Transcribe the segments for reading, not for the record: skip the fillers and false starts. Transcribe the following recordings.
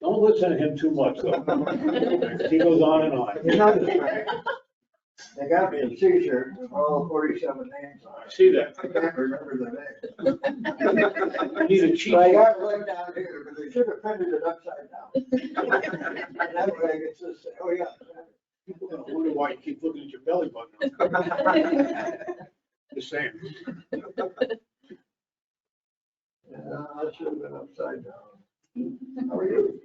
Don't listen to him too much, though. He goes on and on. You know this, right? They got me a t-shirt, all 47 names on I it. see that. I can't remember the name. I need a cheat So I sheet. got one down here, but they should have printed it upside down. And that way I could just say, oh, yeah. People gonna wonder why you keep looking at your belly button. Just saying. Yeah, I should have been upside down. How are you?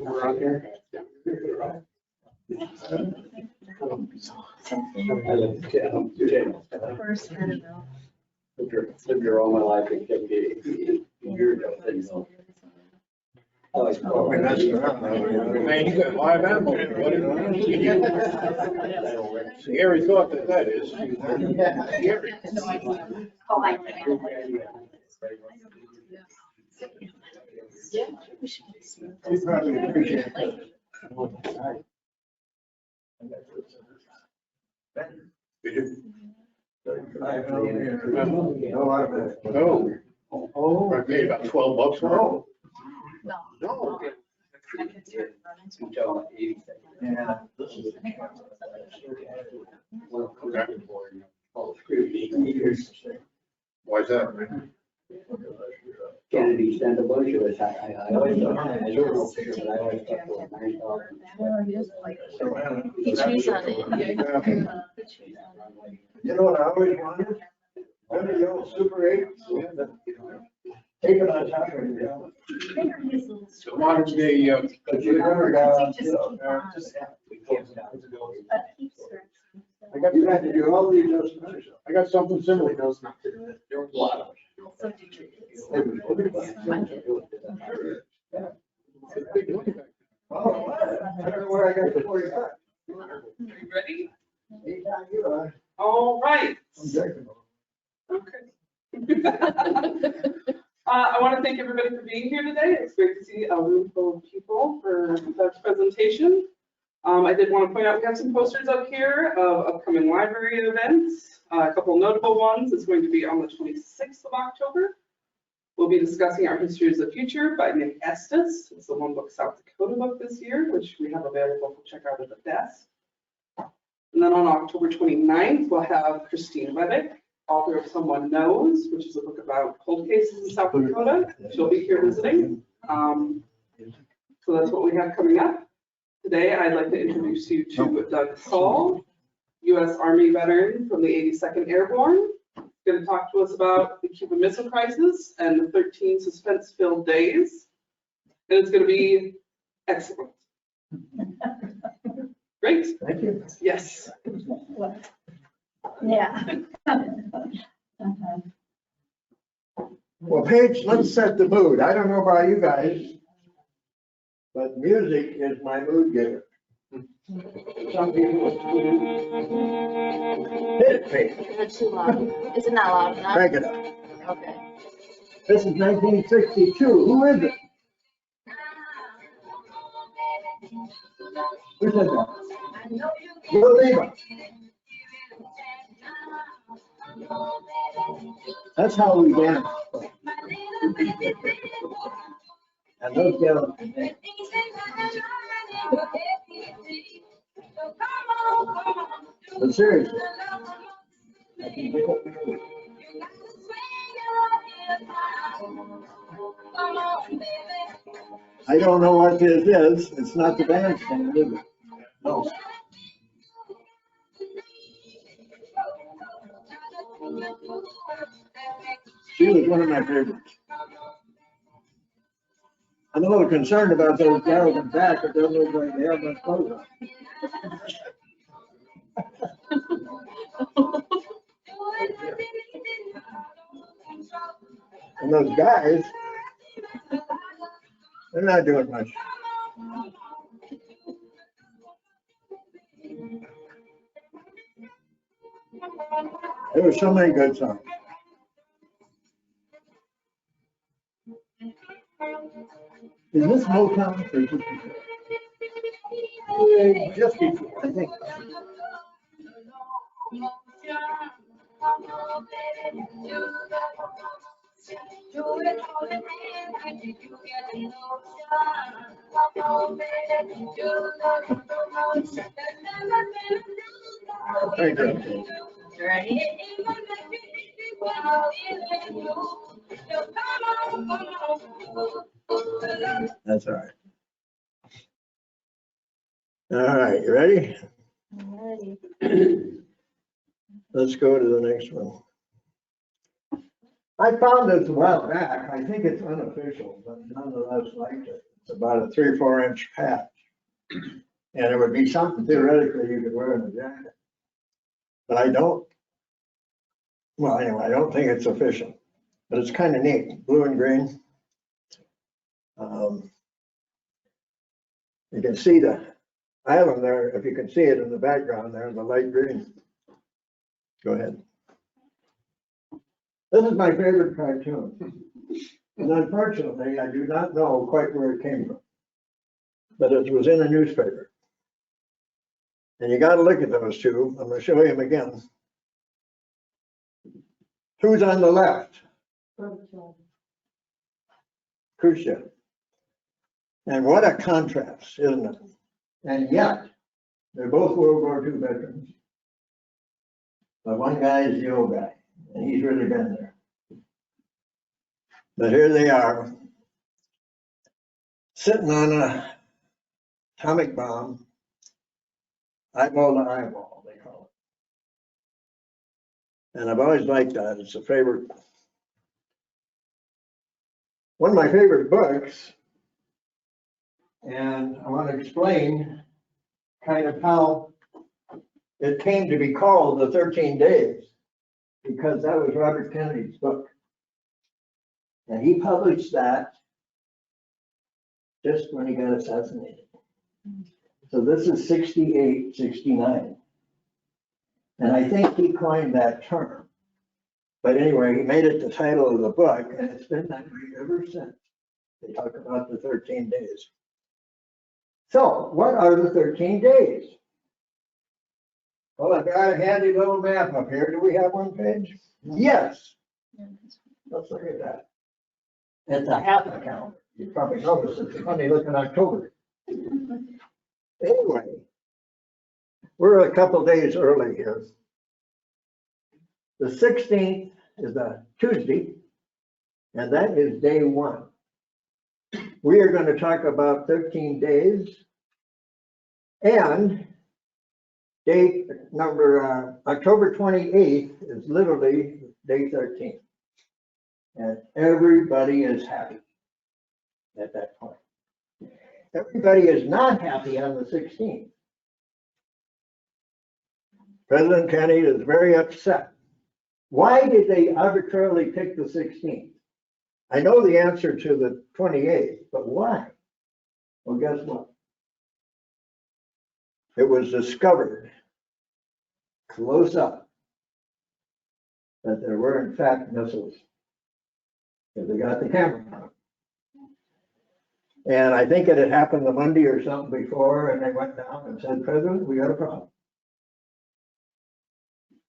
We're out here. First, I don't know. Lived here all my life in Kentucky. Oh, we messed around. Man, you got live ammo. Scary thought that is. Scary. Oh, I We probably appreciate it. No, I bet. Oh, I paid about $12 for it. No. No. Yeah. Why's that? Kennedy sent a bunch of us. I always thought, I don't know for sure, but I always thought it was $9. He chews on it. You know what I always wanted? Remember the old Super 8? Take it on top of it. So modern day, But you never got, you had to do all the adjustments. I got something similar. There was a lot of us. Oh, I don't know where I got the 45. Are you ready? Anytime you are. All right. Objectable. Okay. I want to thank everybody for being here today. It's great to see a room full of people for Doug's presentation. I did want to point out we have some posters up here of upcoming library events. A couple notable ones is going to be on the 26th of October. We'll be discussing Our History is the Future by Nick Estes. It's the One Book South Dakota book this year, which we have available to check out at the desk. And then on October 29th, we'll have Christine Reddick, author of Someone Knows, which is a book about cold cases in South Dakota. She'll be here visiting. So that's what we have coming up. Today, I'd like to introduce you to Doug Sall, U.S. Army veteran from the 82nd Airborne. He's going to talk to us about the Cuban Missile Crisis and the 13 suspense-filled days. And it's going to be excellent. Great. Thank you. Yes. Yeah. Well, Paige, let's set the mood. I don't know about you guys, but music is my mood getter. Some people. Hit it, Paige. Is it too loud? Is it not loud enough? Crank it up. Okay. This is 1962. Who is it? Who said that? Joe Lima. That's how we dance. And those gals. But seriously. I don't know what this is. It's not the bandstand, is it? No. She was one of my favorites. I'm a little concerned about those gals in back, but they'll look like they have much clothes on. And those guys, they're not doing much. There were so many good songs. Is this Motown or is this? just before, I think. Thank you. Ready? That's all right. All right, you ready? Ready. Let's go to the next one. I found this a while back. I think it's unofficial, but nonetheless liked it. It's about a 3 or 4 inch patch. And it would be something theoretically you could wear in a jacket. But I don't, well, anyway, I don't think it's official, but it's kind of neat, blue and green. You can see the island there, if you can see it in the background there, the light green. Go ahead. This is my favorite cartoon. And unfortunately, I do not know quite where it came from. But it was in a newspaper. And you got to look at those two. I'm going to show you them again. Who's on the left? Khrushchev. And what a contrast, isn't it? And yet, they're both World War II veterans. But one guy is the old guy, and he's really been there. But here they are, sitting on an atomic bomb, eyeball to eyeball, they call it. And I've always liked that. It's a favorite. One of my favorite books, and I want to explain kind of how it came to be called The 13 Days, because that was Robert Kennedy's book. And he published that just when he got assassinated. So this is 68, 69. And I think he coined that term. But anyway, he made it the title of the book, and it's been that way ever since. They talk about the 13 days. So what are the 13 days? Well, I've got a handy little map up here. Do we have one page? Yes. Let's look at that. It's a half a calendar. You probably noticed it's a funny looking October. Anyway, we're a couple days early here. The 16th is a Tuesday, and that is day 1. We are going to talk about 13 days, and date number October 28th is literally day 13. And everybody is happy at that point. Everybody is not happy on the 16th. President Kennedy is very upset. Why did they arbitrarily pick the 16th? I know the answer to the 28th, but why? Well, guess what? It was discovered close up that there were in fact missiles. Because they got the camera on. And I think it had happened the Monday or something before, and they went down and said, President, we got a problem.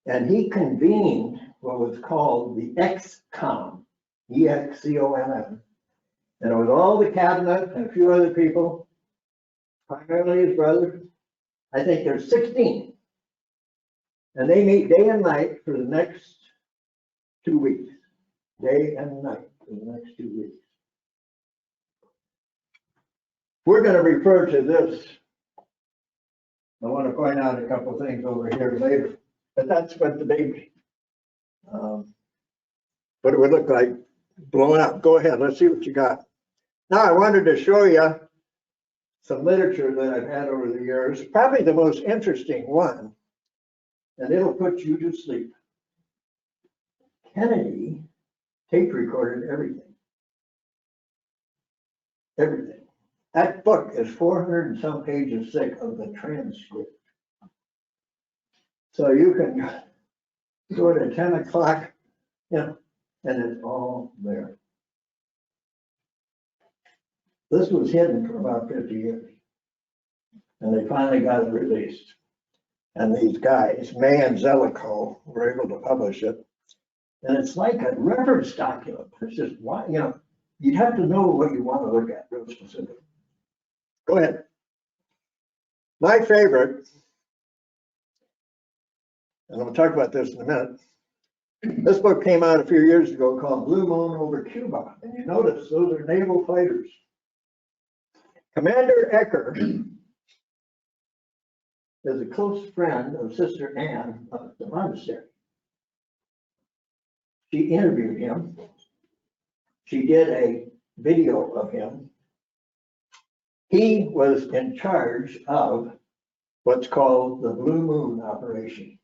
And he convened what was called the EXCOM, E-X-C-O-M-M. And it was all the cabinet and a few other people, primarily his brother. I think there's 16. And they meet day and night for the next 2 weeks. Day and night for the next 2 weeks. We're going to refer to this. I want to point out a couple things over here later, but that's what the big, what it would look like blowing up. Go ahead, let's see what you got. Now I wanted to show you some literature that I've had over the years, probably the most interesting one, and it'll put you to sleep. Kennedy tape recorded everything. Everything. That book is 400 and some pages thick of the transcript. So you can go to 10 o'clock, and it's all there. This was hidden for about 50 years. And they finally got it released. And these guys, May and Zellico, were able to publish it. And it's like a reference document. It's just, why, you know, you'd have to know what you want to look at, real specific. Go ahead. My favorite, and I'm going to talk about this in a minute. This book came out a few years ago called Blue Moon over Cuba. And you notice those are naval fighters. Commander Ecker is a close friend of Sister Anne of the monastery. She interviewed him. She did a video of him. He was in charge of what's called the Blue Moon operation.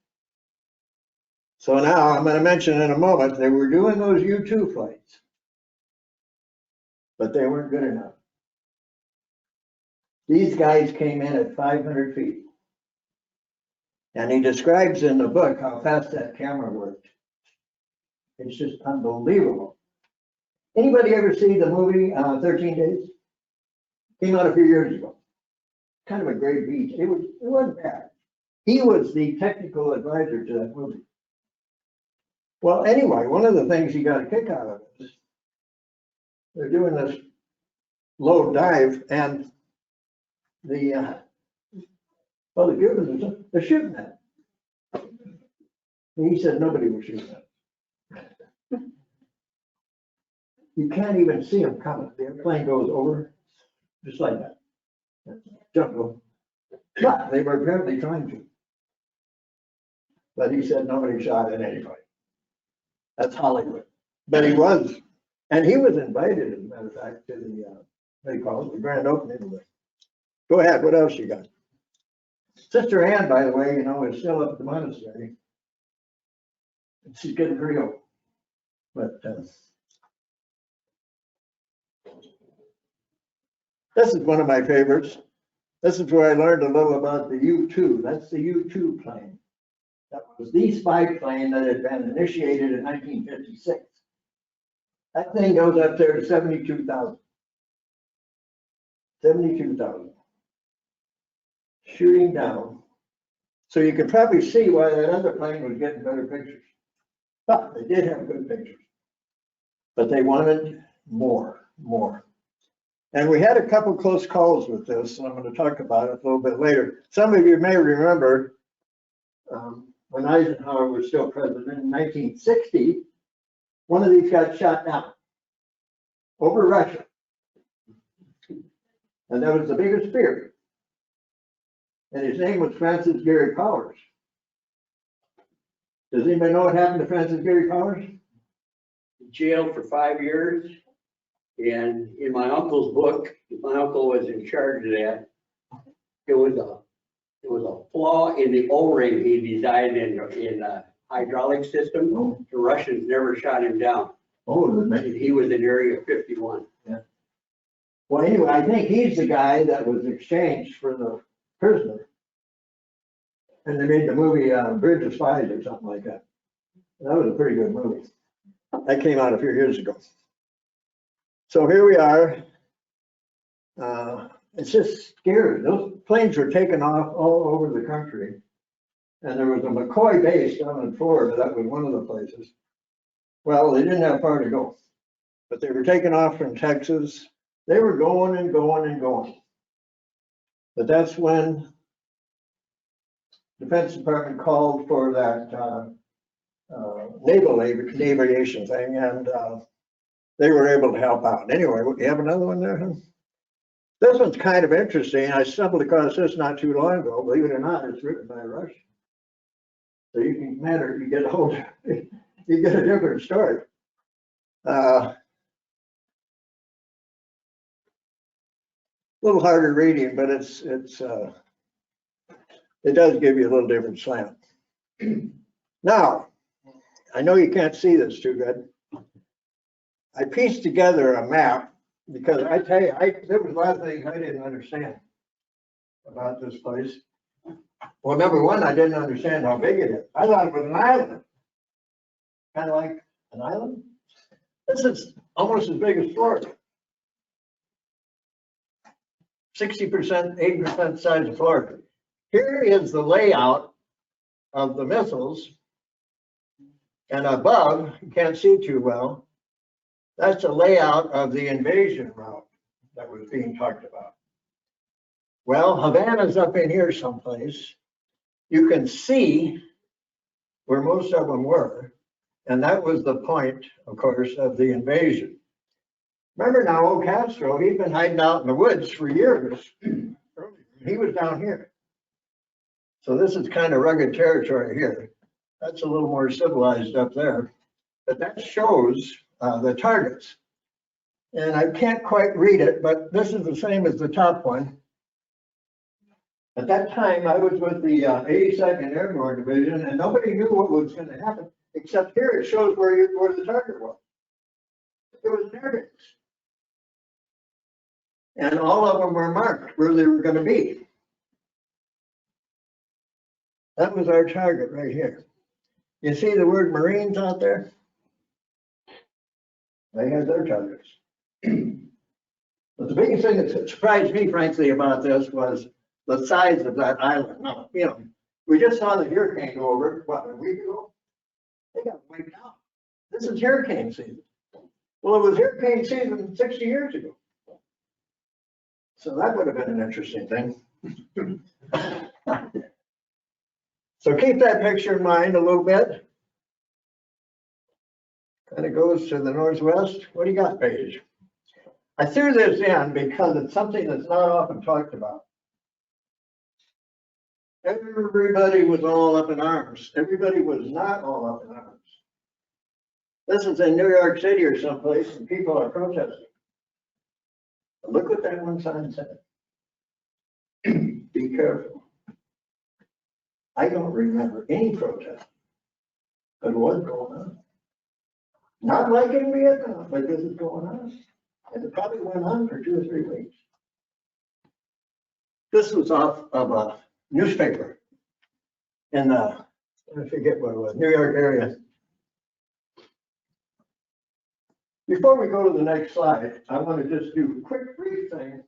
So now I'm going to mention in a moment, they were doing those U-2 flights, but they weren't good enough. These guys came in at 500 feet. And he describes in the book how fast that camera worked. It's just unbelievable. Anybody ever see the movie 13 Days? Came out a few years ago. Kind of a great beat. It wasn't bad. He was the technical advisor to that movie. Well, anyway, one of the things he got a kick out of is they're doing this low dive, and the Cubans, they're shooting at it. And he said nobody was shooting at it. You can't even see them coming. The airplane goes over just like that. Jungle. But they were apparently trying to. But he said nobody shot at anybody. That's Hollywood. But he was, and he was invited, as a matter of fact, to the, what do you call it, the grand opening of it. Go ahead, what else you got? Sister Anne, by the way, you know, is still up at the monastery. She's getting pretty old. But this is one of my favorites. This is where I learned a little about the U-2. That's the U-2 plane. That was the spy plane that had been initiated in 1956. That thing goes up there to 72,000. 72,000. Shooting down. So you could probably see why that other plane was getting better pictures. But they did have good pictures. But they wanted more. And we had a couple close calls with this, and I'm going to talk about it a little bit later. Some of you may remember when Eisenhower was still president in 1960, one of these got shot down over Russia. And that was the biggest fear. And his name was Francis Gary Powers. Does anybody know what happened to Francis Gary Powers? Jailed for 5 years. And in my uncle's book, my uncle was in charge of that. It was a flaw in the O-ring he designed in a hydraulic system. Oh. The Russians never shot him down. Oh, He was in Area 51. yeah. Well, anyway, I think he's the guy that was exchanged for the prisoner. And they made the movie Bridge of Spies or something like that. That was a pretty good movie. That came out a few years ago. So here we are. It's just scary. Those planes were taken off all over the country. And there was a McCoy base down in Florida. That was one of the places. Well, they didn't have far to go. But they were taken off from Texas. They were going and going and going. But that's when the Defense Department called for that naval aviation thing, and they were able to help out. Anyway, you have another one there? Huh? This one's kind of interesting. I stumbled across this not too long ago. Believe it or not, it's written by a Russian. So you can matter, you get a whole, you get a different story. A little harder reading, but it does give you a little different slant. Now, I know you can't see this too good. I pieced together a map because I tell you, there was a lot of things I didn't understand about this place. Well, number one, I didn't understand how big it is. I thought it was an island. Kind of like an island. This is almost as big as Florida. 60%, 80% size of Florida. Here is the layout of the missiles. And above, you can't see too well, that's a layout of the invasion route that was being talked about. Well, Havana's up in here someplace. You can see where most of them were. And that was the point, of course, of the invasion. Remember now, old Castro, he'd been hiding out in the woods for years. He was down here. So this is kind of rugged territory here. That's a little more civilized up there. But that shows the targets. And I can't quite read it, but this is the same as the top one. At that time, I was with the 82nd Airborne Division, and nobody knew what was going to happen, except here it shows where the target was. It was an air base. And all of them were marked where they were going to be. That was our target right here. You see the word Marines out there? They had their targets. But the biggest thing that surprised me, frankly, about this was the size of that island. Now, you know, we just saw the hurricane go over, what, a week ago? They got wiped out. This is hurricane season. Well, it was hurricane season 60 years ago. So that would have been an interesting thing. So keep that picture in mind a little bit. Kind of goes to the northwest. What do you got, Paige? I threw this in because it's something that's not often talked about. Everybody was all up in arms. Everybody was not all up in arms. This is in New York City or someplace, and people are protesting. But look what that one sign said. Be careful. I don't remember any protest, but it was going on. Not like in Vietnam, but this is going on. And it probably went on for 2 or 3 weeks. This was off of a newspaper in the, I forget what it was, New York area. Before we go to the next slide, I want to just do a quick brief thing.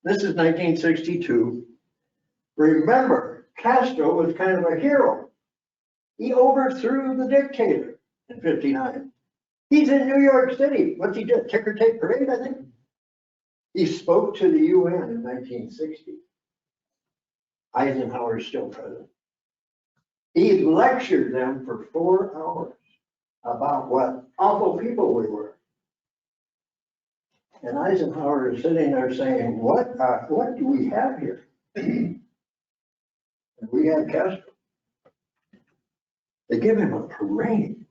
This is 1962. Remember, Castro was kind of a hero. He overthrew the dictator in 59. He's in New York City. What's he do? Ticker tape parade, I think. He spoke to the UN in 1960. Eisenhower is still president. He lectured them for 4 hours about what awful people we were. And Eisenhower is sitting there saying, what do we have here? And we had Castro. They give him a parade.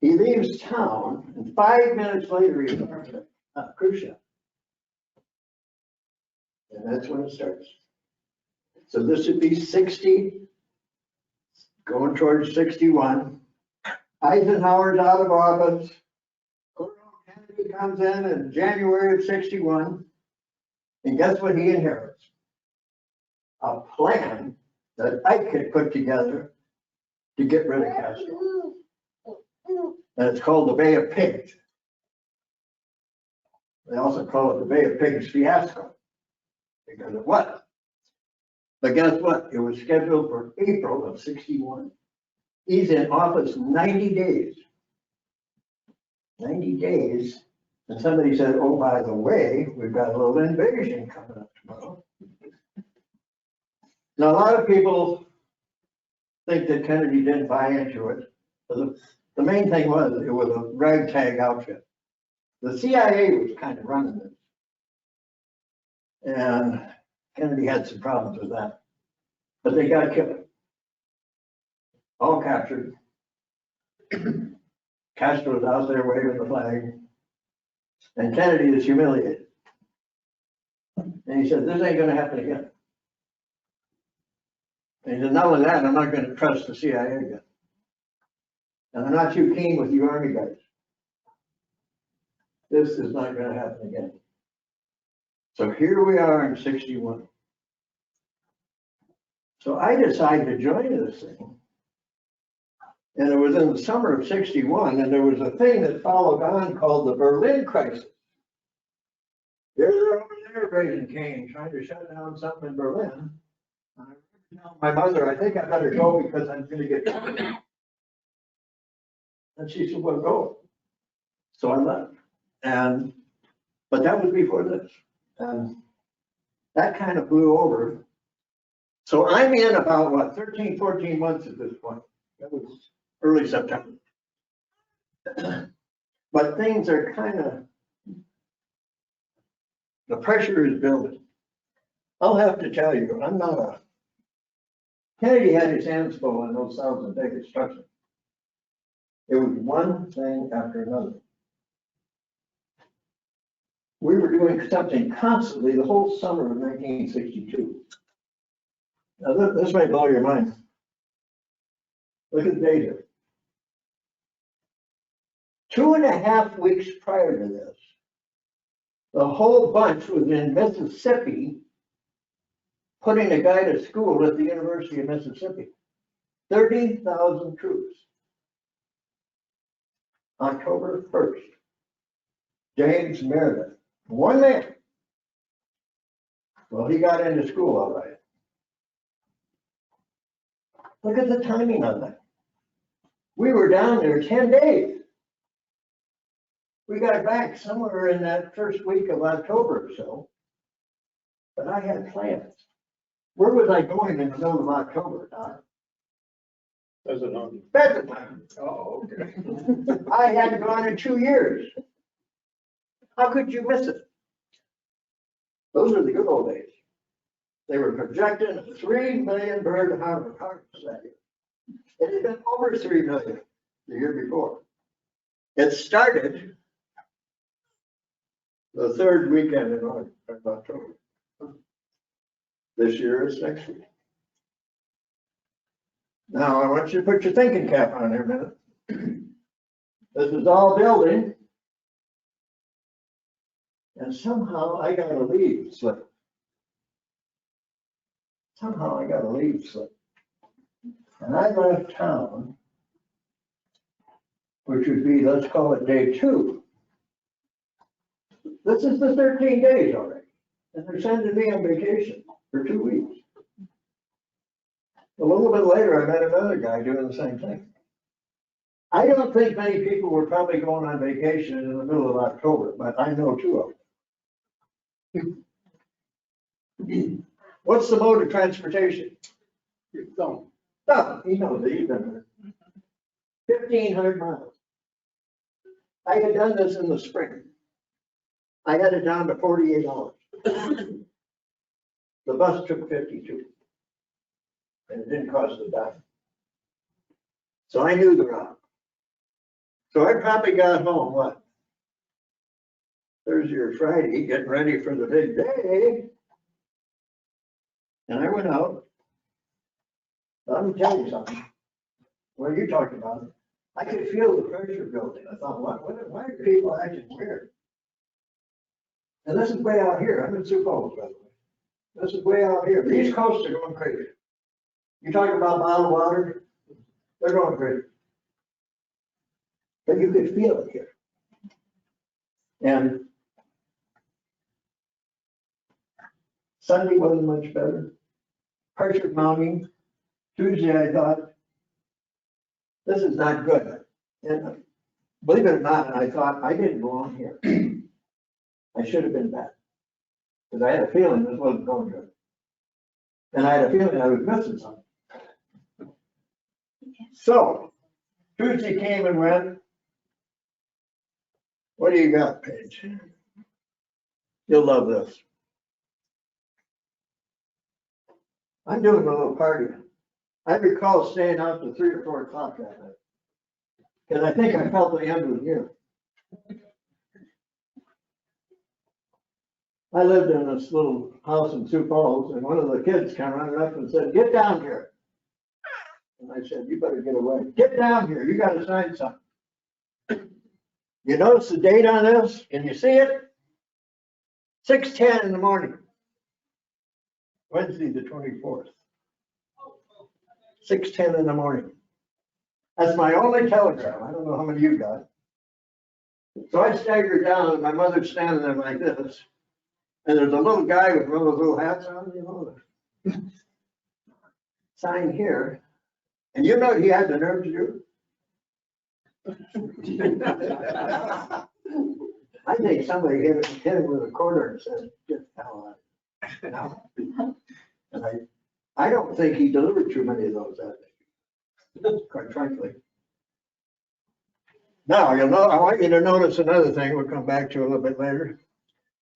He leaves town, and 5 minutes later, he's on a cruise ship. And that's when it starts. So this would be 60, going towards 61. Eisenhower's out of office. Kennedy comes in January of 61. And guess what he inherits? A plan that Ike had put together to get rid of Castro. And it's called the Bay of Pigs. They also call it the Bay of Pigs fiasco, because of what? But guess what? It was scheduled for April of 61. He's in office 90 days. 90 days. And somebody said, oh, by the way, we've got a little invasion coming up tomorrow. Now, a lot of people think that Kennedy didn't buy into it. The main thing was, it was a ragtag outfit. The CIA was kind of running this. And Kennedy had some problems with that. But they got killed. All captured. Castro's out there waving the flag. And Kennedy is humiliated. And he said, this ain't gonna happen again. And he said, not only that, I'm not gonna trust the CIA again. And I'm not too keen with you Army guys. This is not gonna happen again. So here we are in 61. So I decided to join this thing. And it was in the summer of 61, and there was a thing that followed on called the Berlin crisis. They're over there raising Cain, trying to shut down something in Berlin. I tell my mother, I think I better go because I'm gonna get drunk. And she said, well, go. So I left. But that was before this. And that kind of blew over. So I'm in about, what, 13, 14 months at this point. That was early September. But things are kind of, the pressure is building. I'll have to tell you, I'm not a, Kennedy had his hands full on those 1,000-day construction. It was one thing after another. We were doing something constantly the whole summer of 1962. Now, this may blow your mind. Look at the data. 2.5 weeks prior to this, the whole bunch was in Mississippi, putting a guy to school at the University of Mississippi. 30,000 troops. October 1st, James Meredith, one man. Well, he got into school all right. Look at the timing on that. We were down there 10 days. We got back somewhere in that first week of October or so. But I had plans. Where was I going in the middle of October, Doc? Doesn't know. Bethlehem. Oh, okay. I hadn't gone in 2 years. How could you miss it? Those are the good old days. They were projecting a 3 million bird harvest that year. It had been over 3 million the year before. It started the third weekend in October. This year is next week. Now, I want you to put your thinking cap on here a minute. This is all building. And somehow I got a leave slip. Somehow I got a leave slip. And I left town, which would be, let's call it day 2. This is the 13 days already. And they're sending me on vacation for 2 weeks. A little bit later, I met another guy doing the same thing. I don't think many people were probably going on vacation in the middle of October, but I know 2 of them. What's the mode of transportation? Your thumb. Oh, he knows it, he's been there. 1,500 miles. I had done this in the spring. I had it down to 48 hours. The bus took 52. And it didn't cost a dime. So I knew the route. So I probably got home, what? Thursday or Friday, getting ready for the big day. And I went out. Let me tell you something. What you talking about? I could feel the pressure building. I thought, why are people acting weird? And this is way out here. I'm in Sioux Falls, by the way. This is way out here. The East Coast are going crazy. You talking about bottled water? They're going crazy. But you could feel it here. And Sunday wasn't much better. Pressure mounting. Tuesday, I thought, this is not good. And believe it or not, I thought, I didn't belong here. I should have been back. Because I had a feeling this wasn't going good. And I had a feeling I was missing something. So, Tuesday came and went. What do you got, Paige? You'll love this. I'm doing a little party. I recall staying out to 3 or 4 o'clock that night. Because I think I felt the end of the year. I lived in this little house in Sioux Falls, and one of the kids came running up and said, "Get down here." And I said, "You better get away. Get down here. You got to sign something." You notice the date on this? Can you see it? 6:10 in the morning. Wednesday, the 24th. 6:10 in the morning. That's my only telegram. I don't know how many you got. So I staggered down, and my mother's standing there like this. And there's a little guy with one of those little hats on, you know. Sign here. And you know what he had the nerve to do? I think somebody hit him with a quarter and said, get the hell out. You know? And I don't think he delivered too many of those that day, quite frankly. Now, you'll know, I want you to notice another thing we'll come back to a little bit later.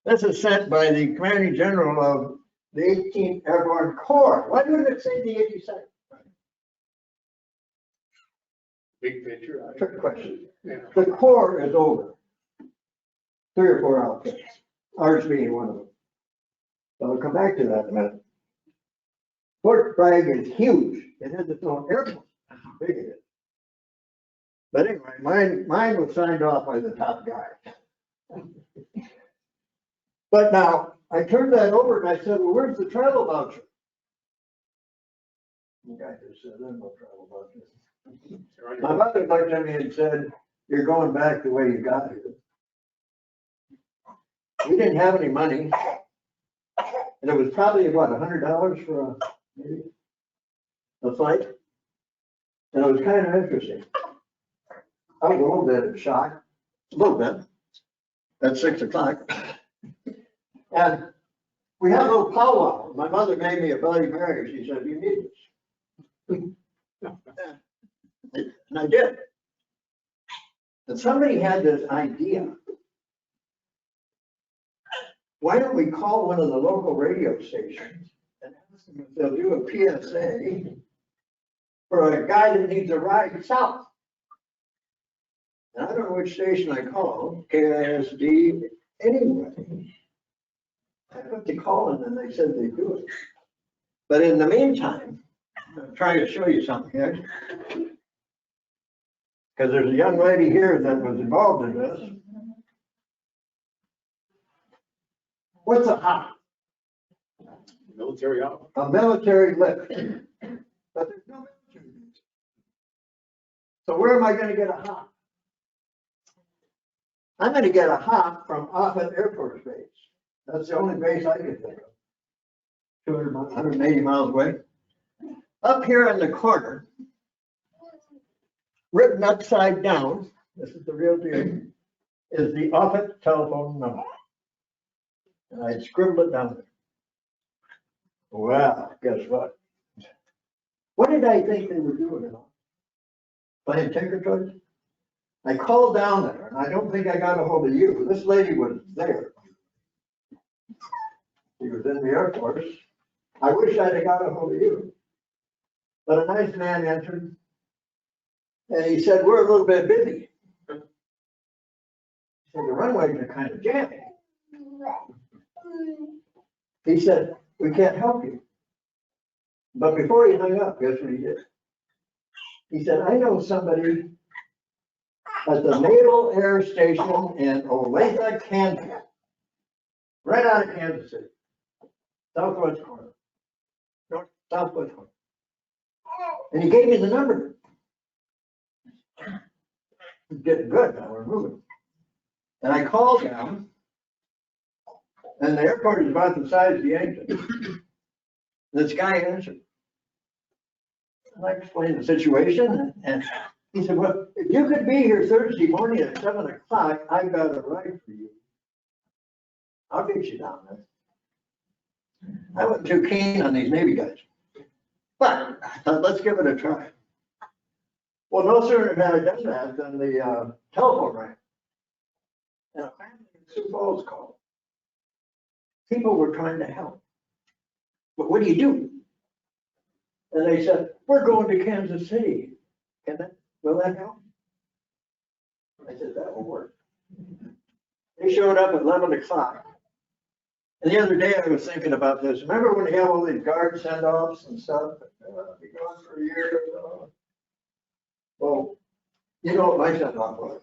This is sent by the Commanding General of the 18th Airborne Corps. Why didn't it say the 82nd? Big picture. Trick question. Yeah. The Corps is over. 3 or 4 outfits, ours being one of them. So I'll come back to that in a minute. Fort Bragg is huge. It has its own airport. That's how big it is. But anyway, mine was signed off by the top guy. But now, I turned that over and I said, well, where's the travel voucher? The guy just said, there's no travel voucher. My mother looked at me and said, you're going back the way you got here. We didn't have any money. And it was probably, what, $100 for maybe a flight? And it was kind of interesting. I was a little bit in shock, a little bit, at 6 o'clock. And we had a little powwow. My mother made me a Bloody Mary. She said, you need this. And I did. And somebody had this idea. Why don't we call one of the local radio stations and ask them if they'll do a PSA for a guy that needs a ride south? And I don't know which station I called, KISD, anyway. I put the call in and they said they'd do it. But in the meantime, I'm trying to show you something here. Because there's a young lady here that was involved in this. What's a hop? Military out. A military lift. But there's no military lift. So where am I going to get a hop? I'm going to get a hop from Offutt Air Force Base. That's the only base I can think of. 180 miles away. Up here in the corner, written upside down, this is the real deal, is the Offutt telephone number. And I scribbled it down there. Well, guess what? What did I think they were doing? Playing Tinker Toys? I called down there, and I don't think I got a hold of you. This lady was there. She was in the Air Force. I wish I'd have got a hold of you. But a nice man answered, and he said, we're a little bit busy. He said, the runways are kind of jammed. He said, we can't help you. But before he hung up, guess what he did? He said, I know somebody at the Naval Air Station in Olathe, Kansas, right out of Kansas City, southwest corner, southwest corner. And he gave me the number. It's getting good now, we're moving. And I called down, and the airport is about the size of the engine. This guy answered. And I explained the situation, and he said, well, if you could be here Thursday morning at 7 o'clock, I've got a ride for you. I'll get you down there. I wasn't too keen on these Navy guys, but I thought, let's give it a try. Well, no sooner had I done that than the telephone rang. And a family in Sioux Falls called. People were trying to help. But what do you do? And they said, we're going to Kansas City. Will that help? I said, that will work. They showed up at 11 o'clock. And the other day I was thinking about this. Remember when they have all these guard send-offs and stuff? Be gone for a year. Well, you know what my send-off was?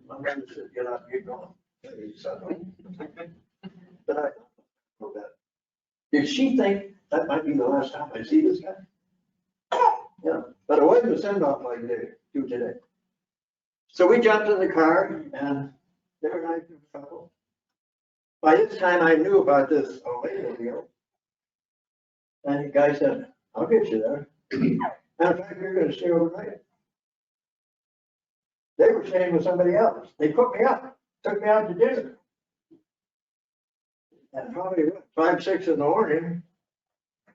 My friend said, get up, get going. But I know that. Did she think that might be the last time I see this guy? Yeah, but it wasn't a send-off like they do today. So we jumped in the car and they were nice couple. By this time, I knew about this Olathe deal. And the guy said, I'll get you there. Matter of fact, you're gonna stay overnight. They were staying with somebody else. They put me up, took me out to dinner. And probably 5, 6 in the morning,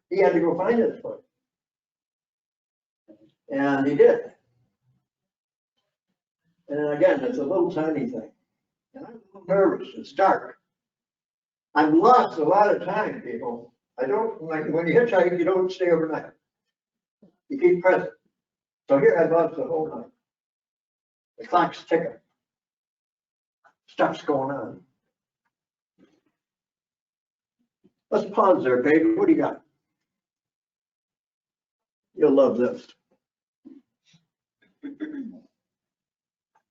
he had to go find this place. And he did. And again, it's a little tiny thing. And I'm a little nervous, it's dark. I've lost a lot of time, people. I don't, when you hitchhike, you don't stay overnight. You keep present. So here I lost the whole night. The clock's ticking. Stuff's going on. Let's pause there, baby. What do you got? You'll love this.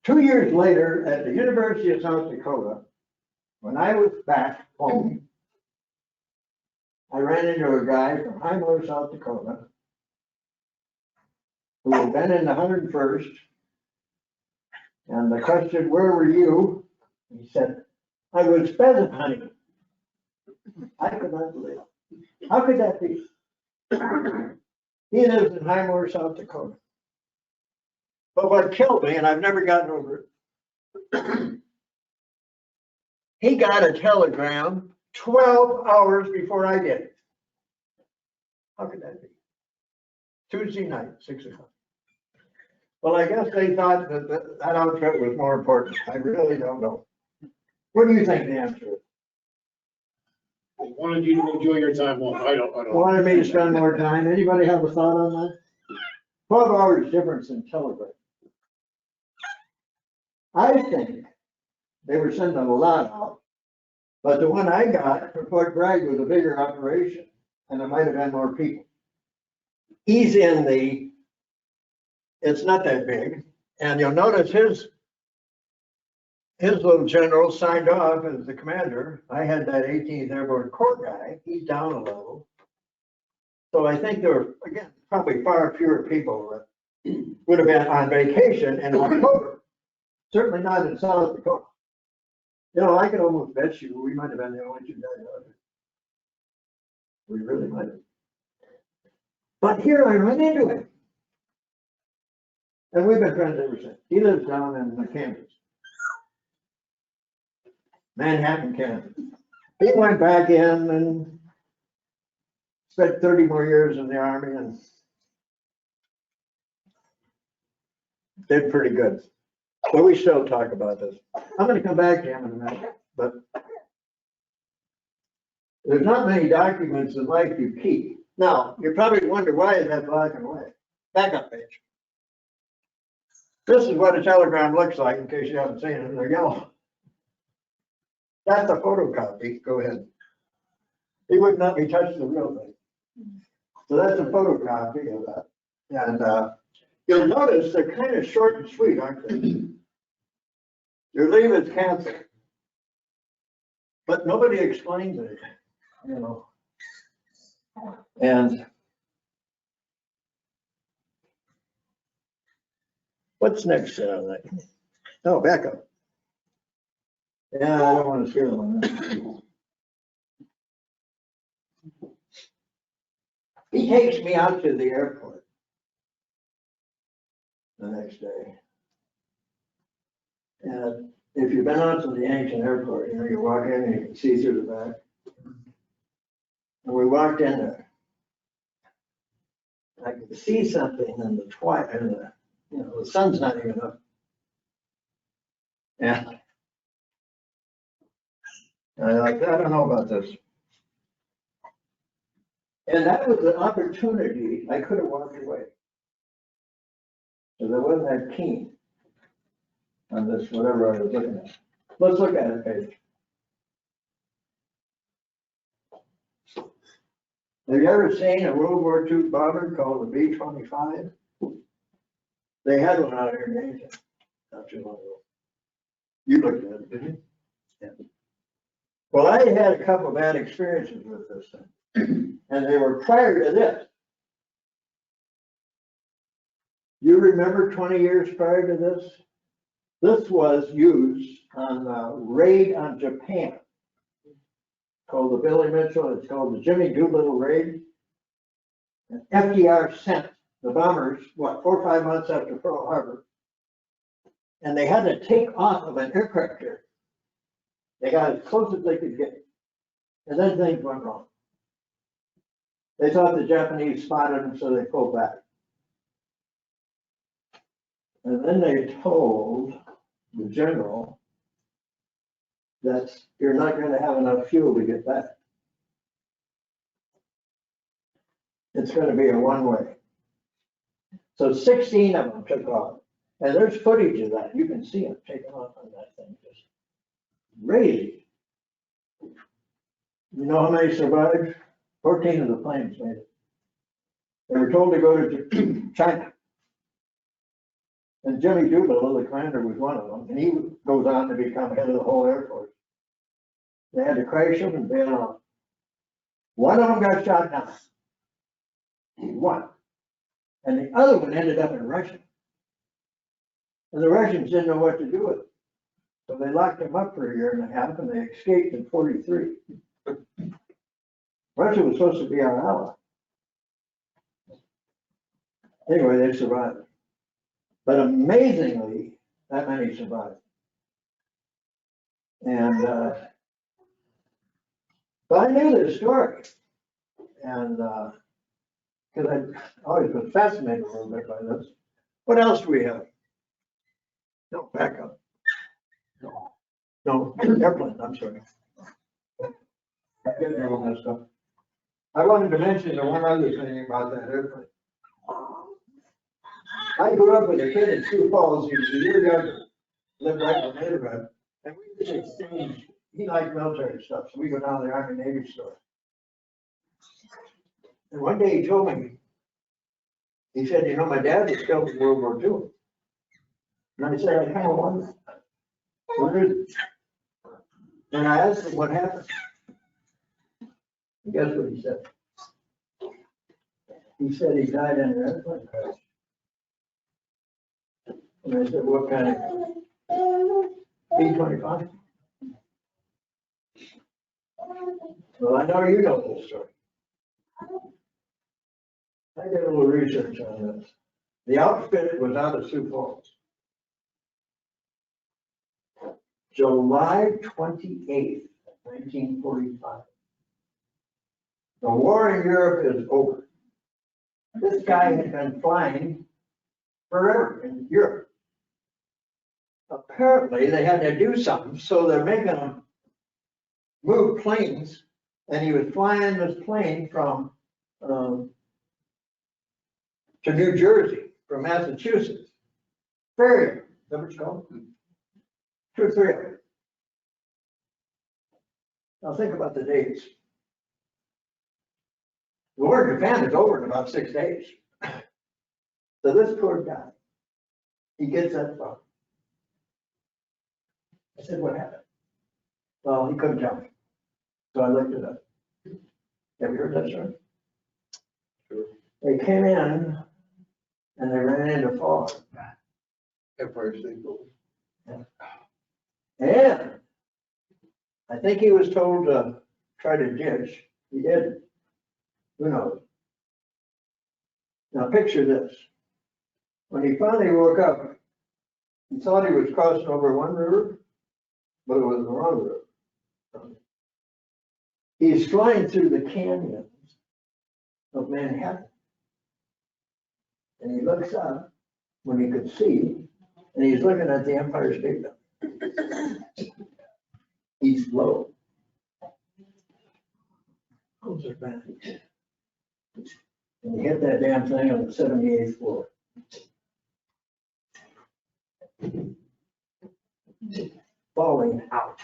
2 years later, at the University of South Dakota, when I was back home, I ran into a guy from Highmore, South Dakota, who had been in the 101st. And I questioned, where were you? He said, I was pheasant hunting. I could not believe it. How could that be? He lives in Highmore, South Dakota. But what killed me, and I've never gotten over it, he got a telegram 12 hours before I did. How could that be? Tuesday night, 6 o'clock. Well, I guess they thought that that outfit was more important. I really don't know. What do you think the answer is? I wanted you to enjoy your time home. I don't. Wanted me to spend more time. Anybody have a thought on that? 12 hours difference in telegram. I think they were sending a lot out, but the one I got from Fort Bragg was a bigger operation, and it might have been more people. He's in the, it's not that big, and you'll notice his little general signed off as the commander. I had that 18th Airborne Corps guy, he's down a level. So I think there were, again, probably far fewer people that would have been on vacation in October. Certainly not in South Dakota. You know, I could almost bet you we might have been the only 2 guys out there. We really might have. But here I run into him. And we've been friends ever since. He lives down in Kansas. Manhattan, Kansas. He went back in and spent 30 more years in the Army and did pretty good. But we still talk about this. I'm going to come back to him in a minute, but there's not many documents in life you keep. Now, you probably wonder, why is that black and white? Backup page. This is what a telegram looks like, in case you haven't seen it. They're yellow. That's a photocopy. Go ahead. He would not be touched the real thing. So that's a photocopy of that. And you'll notice they're kind of short and sweet, aren't they? Your leave is canceled. But nobody explains it, you know. And what's next on that? Oh, back up. Yeah, I don't want to scare them. He takes me out to the airport the next day. And if you've been out to the Yankton airport, you know, you walk in and you can see through the back. And we walked in there. I could see something in the twilight, and the sun's not even up. Yeah. And I like, I don't know about this. And that was an opportunity. I could have walked away. Because I wasn't that keen on this, whatever I was looking at. Let's look at it, Paige. Have you ever seen a World War II bomber called the B-25? They had one out here in Asia not too long ago. You looked at it, didn't you? Yeah. Well, I had a couple of bad experiences with this thing, and they were prior to this. You remember 20 years prior to this? This was used on a raid on Japan. called the Billy Mitchell, it's called the Jimmy Doolittle raid. And FDR sent the bombers, 4 or 5 months after Pearl Harbor. And they had to take off of an aircraft carrier. They got as close as they could get. And then things went wrong. They thought the Japanese spotted them, so they pulled back. And then they told the general that you're not going to have enough fuel to get back. It's going to be a one-way. So 16 of them took off. And there's footage of that. You can see them taking off on that thing. Just crazy. You know how many survived? 14 of the planes made it. They were told to go to China. And Jimmy Doolittle, the commander, was one of them. And he goes on to become head of the whole Air Force. They had to crash them and bail out. One of them got shot down. One. And the other one ended up in Russia. And the Russians didn't know what to do with it. So they locked him up for 1.5 years and they escaped in 43. Russia was supposed to be our ally. Anyway, they survived. But amazingly, that many survived. And but I knew this story. And because I always been fascinated a little bit by this. What else do we have? No, back up. No, airplane, I'm sorry. I'm getting all messed up. I wanted to mention the one other thing about that airplane. I grew up with a kid in Sioux Falls, he was a year younger, lived right in the neighborhood, and we just exchanged, he liked military stuff, so we go down to the Army Navy store. And one day he told me, he said, you know, my dad was killed in World War II. And I said, I kind of wonder, what is it? And I asked him what happened. And guess what he said? He said he died in an airplane crash. And I said, what kind of B-25? Well, I know you know this story. I did a little research on this. The outfit was out of Sioux Falls. July 28th, 1945. The war in Europe is over. This guy had been flying forever in Europe. Apparently, they had to do something, so they're making him move planes, and he was flying this plane from to New Jersey, from Massachusetts. Ferry, is that what it's called? 2 or 3 of them. Now think about the dates. The war in Japan is over in about 6 days. So this poor guy, he gets that phone. I said, what happened? Well, he couldn't tell me. So I looked it up. Have you heard that story? Sure. They came in and they ran into fog. Empire State Building. And I think he was told to try to ditch. He didn't. Who knows? Now picture this. When he finally woke up, he thought he was crossing over one river, but it was the wrong river. He's flying through the canyons of Manhattan. And he looks up when he could see, and he's looking at the Empire State Building. He's low. Those are bags. And he hit that damn thing on the 78th floor. Falling out.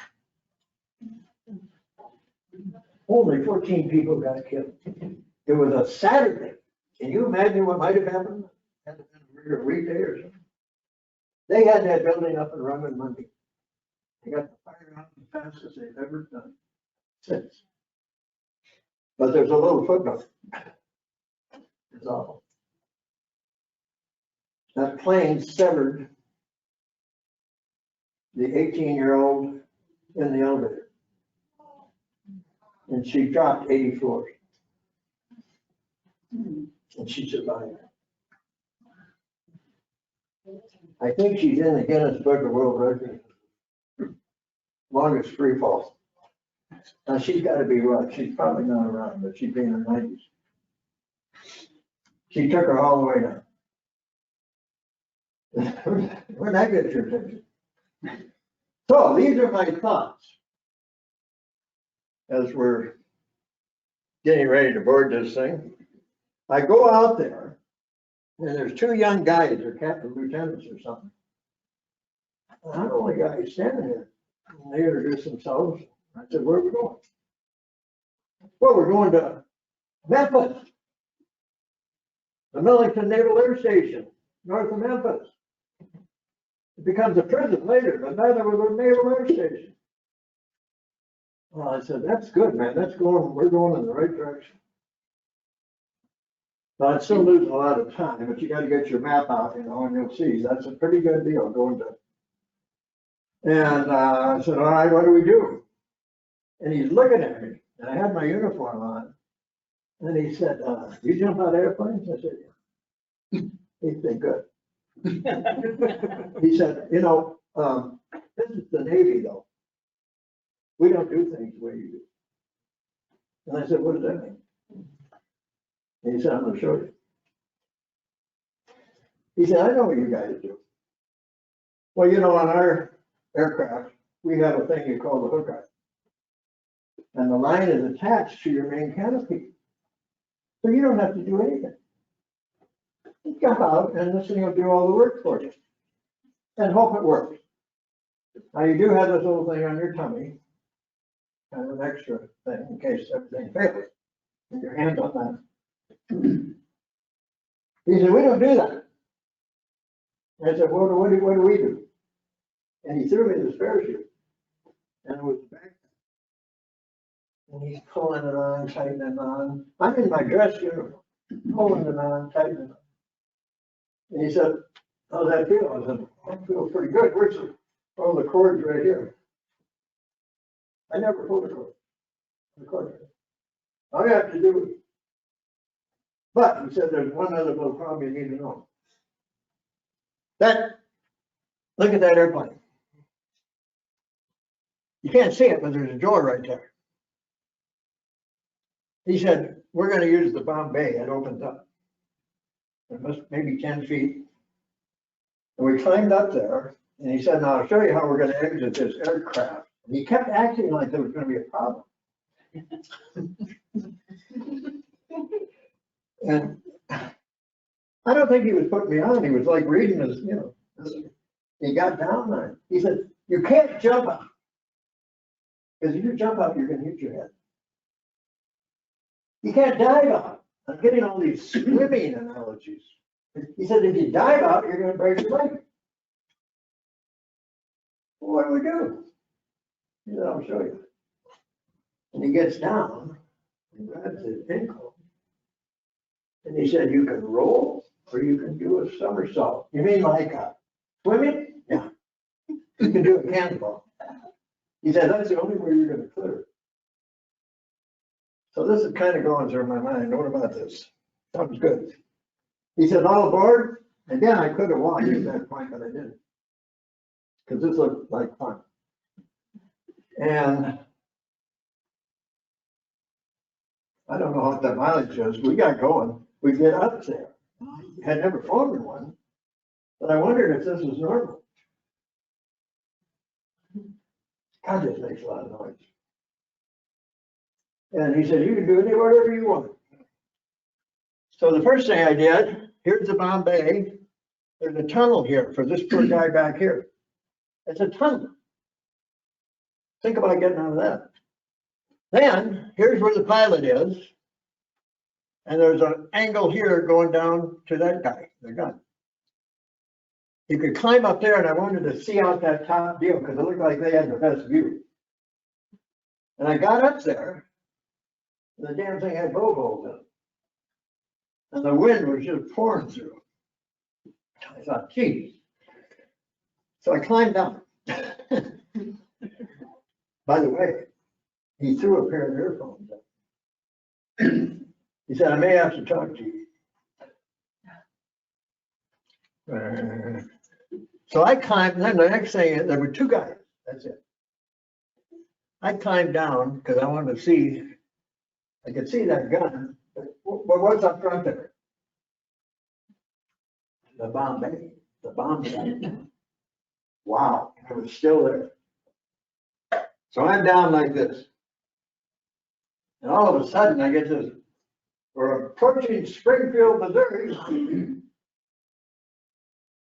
Only 14 people got killed. It was a Saturday. Can you imagine what might have happened? Had it been a weekday or something. They had that building up and running Monday. They got the fire out as fast as they've ever done since. But there's a little footnote. It's awful. That plane severed the 18-year-old in the elevator. and she dropped 80 floors. And she survived. I think she's in the Guinness Book of World Records. Longest free fall. Now, she's got to be what? She's probably not around, but she'd be in her 90s. She took her all the way down. Where'd that get your attention? So these are my thoughts as we're getting ready to board this thing. I go out there and there's two young guys, they're captain lieutenants or something. And I'm the only guy who's standing there. And they introduced themselves. I said, where are we going? Well, we're going to Memphis, the Millington Naval Air Station, north of Memphis. It becomes a prison later, but now we're a naval air station. Well, I said, that's good, man. We're going in the right direction. So I'd still losing a lot of time, but you got to get your map out, and you'll see that's a pretty good deal going to. And I said, all right, what do we do? And he's looking at me, and I had my uniform on. And he said, you jump out of airplanes? I said, yeah. He said, good. He said, this is the Navy though. We don't do things the way you do. And I said, what does that mean? And he said, I'm gonna show you. He said, I know what you guys do. Well, on our aircraft, we have a thing you call the hookup. And the line is attached to your main canopy. So you don't have to do anything. You jump out and this thing will do all the work for you. And hope it works. Now you do have this little thing on your tummy, kind of an extra thing in case everything fails. Get your hand on that. He said, we don't do that. I said, well, what do we do? And he threw me the spare chute. And it was back. And he's pulling it on, tightening it on. I'm in my dress uniform, pulling it on, tightening it on. And he said, how's that feel? I said, I feel pretty good. Where's the cord's right here. I never pulled the cord. The cord. All you have to do. But he said, there's one other little problem you need to know. Look at that airplane. You can't see it, but there's a door right there. He said, we're going to use the bomb bay. It opens up. It must maybe 10 feet. And we climbed up there, and he said, now I'll show you how we're going to exit this aircraft. And he kept acting like there was going to be a problem. And I don't think he was putting me on. He was like reading his, he got down on it. He said, you can't jump out. Because if you jump out, you're going to hit your head. You can't dive out. I'm getting all these swimming analogies. He said, if you dive out, you're going to break your leg. Well, what do we do? He said, I'll show you. And he gets down and grabs his ankle. And he said, you can roll or you can do a somersault. You mean like swimming? Yeah. You can do a cannonball. He said, that's the only way you're going to clear it. So this is kind of going through my mind. What about this? Sounds good. He said, all aboard. Again, I could have walked at that point, but I didn't. Because this looked like fun. And I don't know what the mileage is. We got going. We get up there. Had never flown in one, but I wondered if this was normal. God, this makes a lot of noise. And he said, you can do whatever you want. So the first thing I did, here's the bomb bay. There's a tunnel here for this poor guy back here. It's a tunnel. Think about getting out of that. Then, here's where the pilot is. And there's an angle here going down to that guy, the gun. You could climb up there, and I wanted to see out that top deal because it looked like they had the best view. And I got up there, and the damn thing had bow holes in it. And the wind was just pouring through. I thought, geez. So I climbed down. By the way, he threw a pair of earphones at me. He said, I may have to talk to you. So I climbed, and then the next thing, there were two guys, that's it. I climbed down because I wanted to see, I could see that gun, but what's up front there? The bomb bay, the bomb bay. Wow, it was still there. So I'm down like this. And all of a sudden I get this, we're approaching Springfield, Missouri.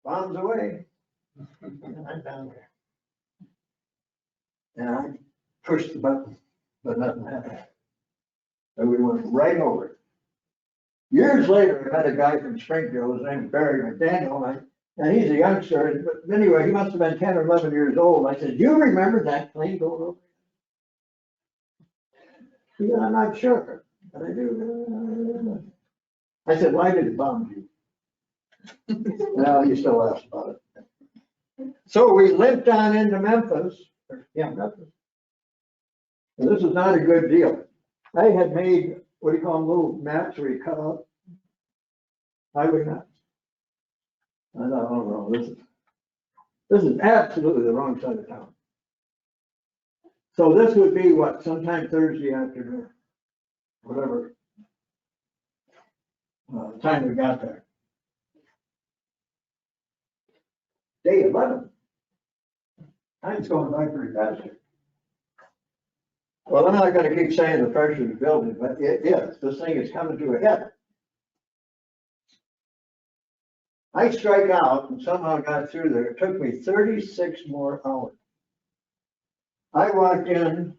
Bombs away. And I'm down there. And I pushed the button, but nothing happened. And we went right over it. Years later, I had a guy from Springfield, his name is Barry McDaniel, and he's a youngster, but anyway, he must have been 10 or 11 years old. I said, do you remember that plane going over? He said, I'm not sure, but I do. I said, why did it bomb you? Well, he still laughs about it. So we limped on into Memphis. Yeah, Memphis. And this is not a good deal. I had made, what do you call them, little maps where you cut out highway maps. I thought, oh no, this is absolutely the wrong side of town. So this would be what, sometime Thursday afternoon, whatever time we got there. Day 11. Time's going by pretty fast here. Well, I'm not gonna keep saying the pressure is building, but it is. This thing is coming to a head. I strike out and somehow got through there. It took me 36 more hours. I walked in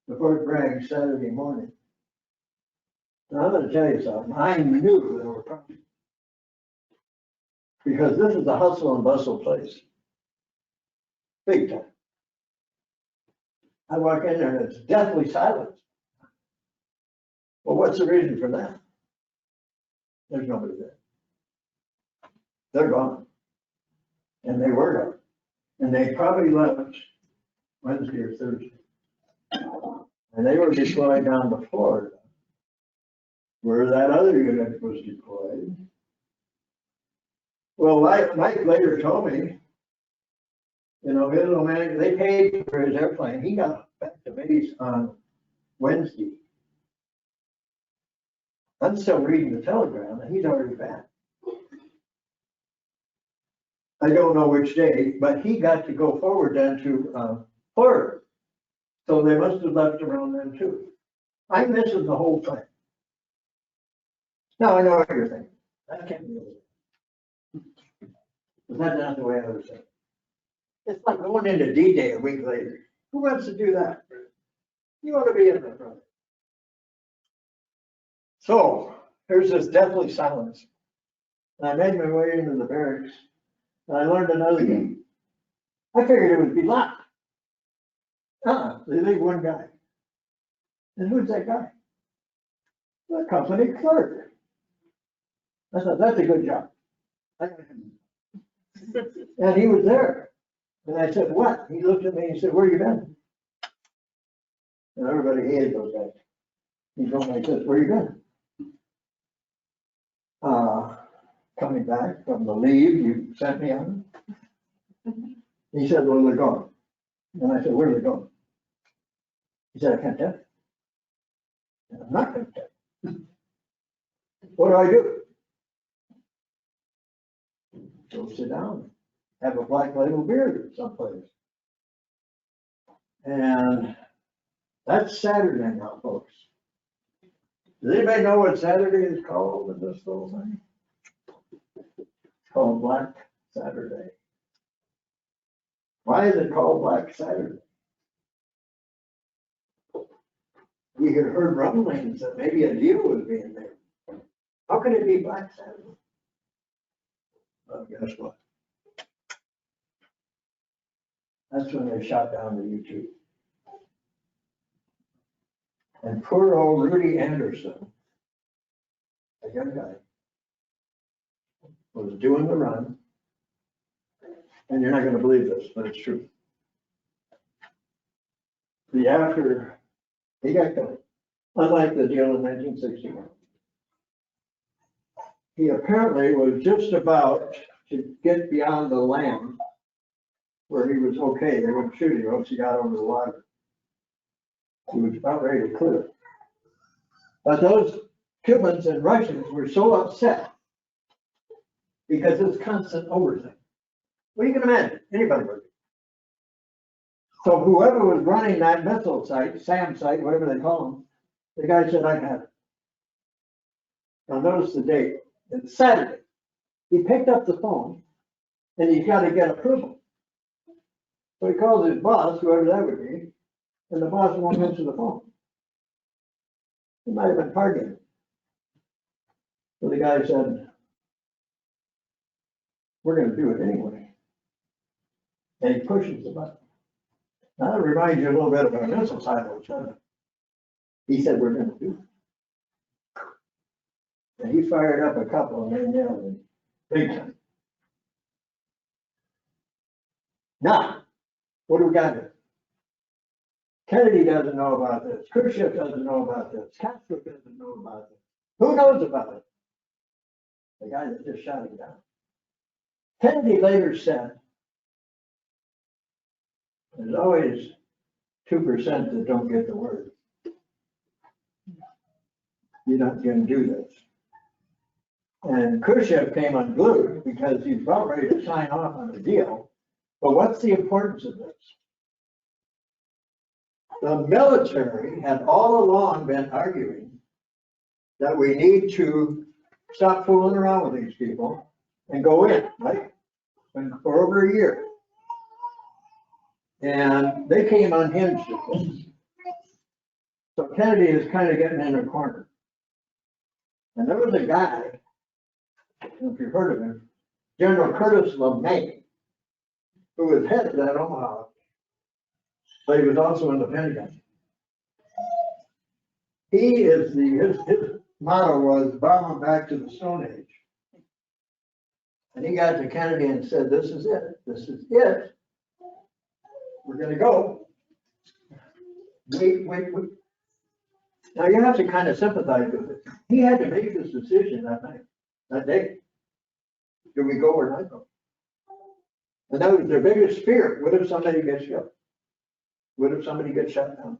to Fort Bragg Saturday morning. Now I'm gonna tell you something. I knew there were problems. Because this is a hustle and bustle place. Big time. I walk in there and it's deathly silent. Well, what's the reason for that? There's nobody there. They're gone. And they were gone. And they probably left Wednesday or Thursday. And they were deployed down to Florida, where that other unit was deployed. Well, Mike later told me, you know, his little man, they paid for his airplane. He got back to base on Wednesday. I'm still reading the telegram and he's already back. I don't know which day, but he got to go forward then to Florida. So they must have left around then too. I'm missing the whole thing. Now I know what you're thinking. That can't be it. But that's not the way I was saying. It's like going into D-Day a week later. Who wants to do that? You want to be in the front. So there's this deathly silence. And I made my way into the barracks and I learned another thing. I figured it would be locked. They leave one guy. And who's that guy? The company clerk. I thought, that's a good job. And he was there. And I said, what? He looked at me and he said, where you been? And everybody hated those guys. He told me, he says, where you been? Coming back from the leave you sent me on. He said, well, they're gone. And I said, where are they going? He said, I can't tell you. And I'm not going to tell you. What do I do? Go sit down, have a black label beer someplace. And that's Saturday now, folks. Does anybody know what Saturday is called in this little thing? It's called Black Saturday. Why is it called Black Saturday? We had heard rumblings that maybe a deal was being made. How could it be Black Saturday? Well, guess what? That's when they shot down the U-2. And poor old Rudy Anderson, a young guy, was doing the run. And you're not going to believe this, but it's true. The after He got killed, unlike the deal in 1961. He apparently was just about to get beyond the land where he was okay. They wouldn't shoot him once he got over the water. He was about ready to clear. But those Cubans and Russians were so upset because of this constant overthink. Well, you can imagine, anybody would be. So whoever was running that missile site, SAM site, whatever they call them, the guy said, I've had it. Now notice the date. It's Saturday. He picked up the phone and he's got to get approval. So he calls his boss, whoever that would be, and the boss won't answer the phone. He might have been targeted. So the guy said, we're going to do it anyway. And he pushes the button. Now that reminds you a little bit of a missile silo. He said, we're going to do it. And he fired up a couple and they nailed him big time. Now, what do we got here? Kennedy doesn't know about this. Khrushchev doesn't know about this. Castro doesn't know about this. Who knows about it? The guy that just shot him down. Kennedy later said, there's always 2% that don't get the word. You're not going to do this. And Khrushchev came unglued because he's about ready to sign off on the deal. But what's the importance of this? The military had all along been arguing that we need to stop fooling around with these people and go in, right? And for over a year. And they came unhinged at this. So Kennedy is kind of getting in a corner. And there was a guy, I don't know if you've heard of him, General Curtis LeMay, who was head of that Omaha, but he was also in the Pentagon. He is his motto was bomb them back to the Stone Age. And he got to Kennedy and said, this is it. This is it. We're going to go. Wait. Now you have to kind of sympathize with it. He had to make this decision that night, that day. Do we go or not go? And that was their biggest fear. What if somebody gets killed? What if somebody gets shot down?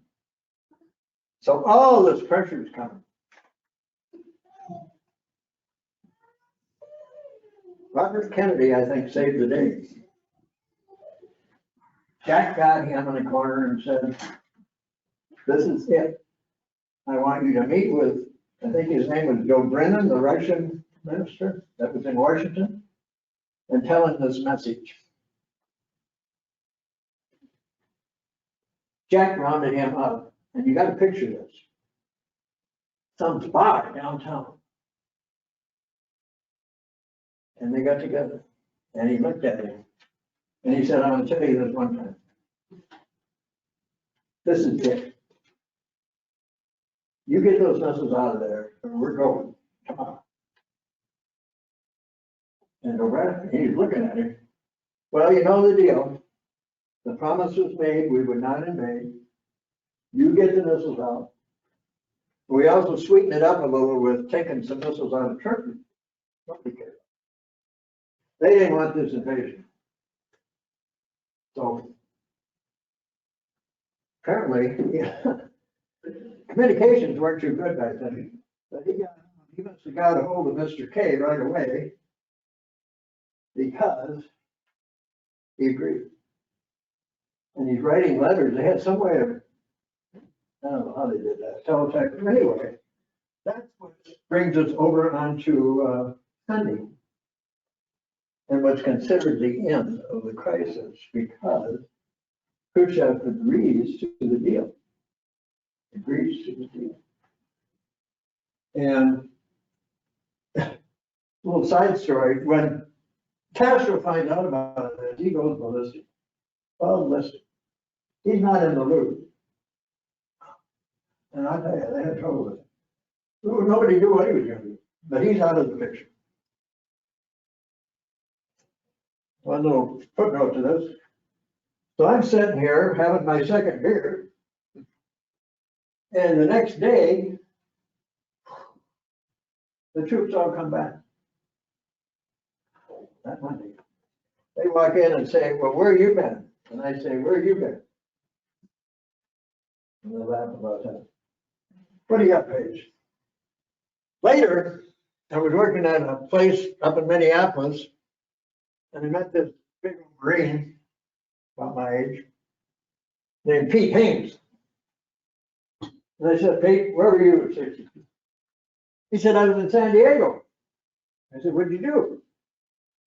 So all this pressure is coming. Robert Kennedy, I think, saved the day. Jack got him in the corner and said, this is it. I want you to meet with, I think his name was Joe Brennan, the Russian minister that was in Washington, and tell him this message. Jack rounded him up, and you got to picture this. Some bar downtown. And they got together, and he looked at him, and he said, I'm going to tell you this one time. This is it. You get those missiles out of there, or we're going. Come on. And the rest, he's looking at him. Well, you know the deal. The promise was made, we would not invade. You get the missiles out. We also sweeten it up a little with taking some missiles out of Turkey. Nobody cared. They didn't want this invasion. So apparently, communications weren't too good back then. But he must have got a hold of Mr. K right away because he agreed. And he's writing letters. They had some way of, I don't know how they did that, teletype. Anyway, that's what brings us over onto funding and what's considered the end of the crisis, because Khrushchev agrees to the deal. Agrees to the deal. And a little side story, when Castro finds out about this, he goes ballistic. Ballistic. He's not in the loop. And I tell you, they had trouble with it. Nobody knew what he was going to do, but he's out of the picture. One little footnote to this. So I'm sitting here having my second beer. And the next day, the troops all come back. That Monday. They walk in and say, well, where you been? And I say, where you been? And they laugh about that. What do you got, Paige? Later, I was working at a place up in Minneapolis, and I met this big Marine, about my age, named Pete Haynes. And I said, Pete, where were you at 60? He said, I was in San Diego. I said, what'd you do?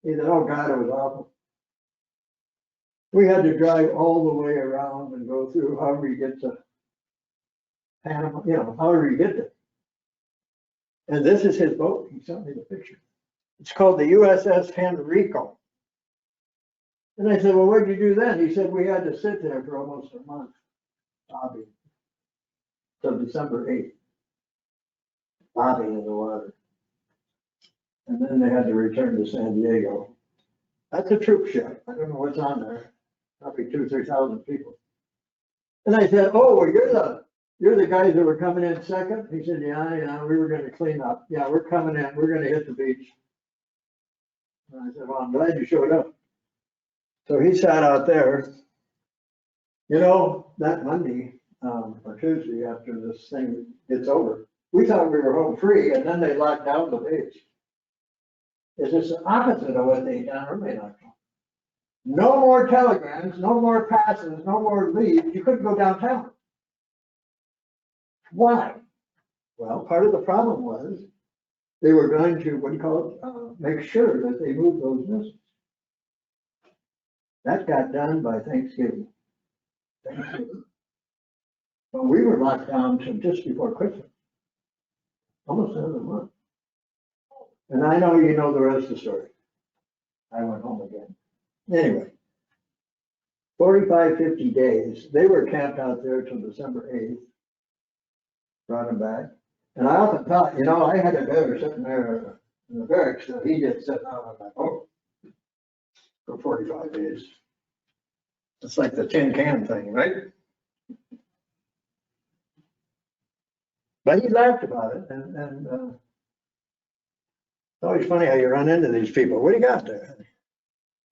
He said, oh God, it was awful. We had to drive all the way around and go through however you get to Panama, however you get there. And this is his boat. He sent me the picture. It's called the USS Henrico. And I said, well, what'd you do then? He said, we had to sit there for almost a month, bobbing, till December 8th, bobbing in the water. And then they had to return to San Diego. That's a troop ship. I don't know what's on there. Probably 2,000 or 3,000 people. And I said, oh, well, you're the guys that were coming in second? He said, yeah, we were gonna clean up. Yeah, we're coming in, we're gonna hit the beach. And I said, well, I'm glad you showed up. So he sat out there. That Monday, or Tuesday, after this thing gets over, we thought we were home free, and then they locked down the beach. It's just the opposite of what they done early in October. No more telegrams, no more passes, no more leaves. You couldn't go downtown. Why? Well, part of the problem was they were going to, make sure that they moved those missiles. That got done by Thanksgiving. But we were locked down to just before Christmas. Almost another month. And I know you know the rest of the story. I went home again. Anyway, 45, 50 days, they were camped out there till December 8th. Brought him back. And I often thought, I had a better sitting there in the barracks, so he just sitting out on that boat for 45 days. It's like the tin can thing, right? But he laughed about it, and it's always funny how you run into these people. What do you got there?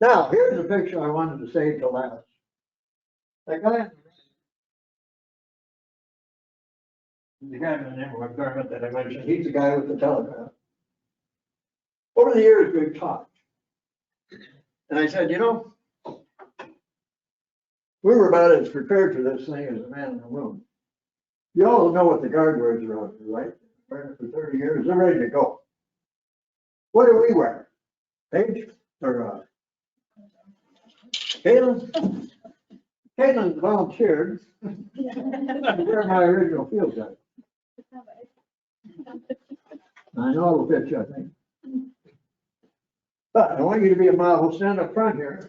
Now, here's a picture I wanted to save till last. That guy, the guy in the name of garment that I mentioned, he's the guy with the telegraph. Over the years, we've talked. And I said, we were about as prepared for this thing as a man in the room. You all know what the guard wears around here, right? Wearing it for 30 years, they're ready to go. What do we wear? Paige or Caitlin? Caitlin volunteered to wear my original field jacket. I know it'll fit you, I think. But I want you to be a model, stand up front here.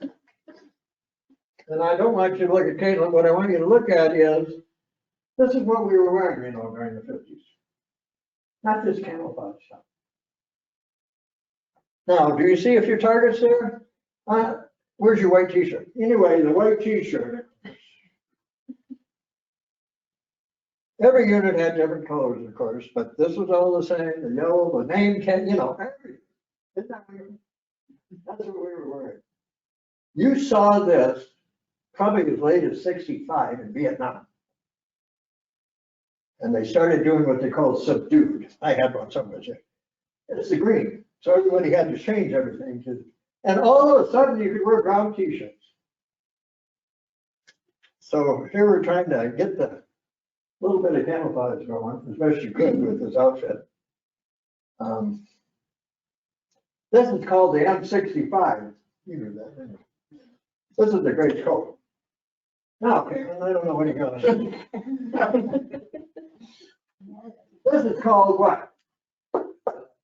And I don't want you to look at Caitlin. What I want you to look at is, this is what we were wearing, during the 50s. Not this camouflage stuff. Now, do you see a few targets there? Where's your white t-shirt? Anyway, the white t-shirt. Every unit had different colors, of course, but this was all the same, the yellow, the name tag, everything. Isn't that weird? That's what we were wearing. You saw this probably as late as 65 in Vietnam. And they started doing what they call subdued. I had one somewhere. It's the green. So everybody had to change everything to, and all of a sudden you could wear brown t-shirts. So here we're trying to get the little bit of camouflage going as best you could with this outfit. This is called the M65. You knew that, didn't you? This is the great scope. Now, I don't know what you're gonna say. This is called what?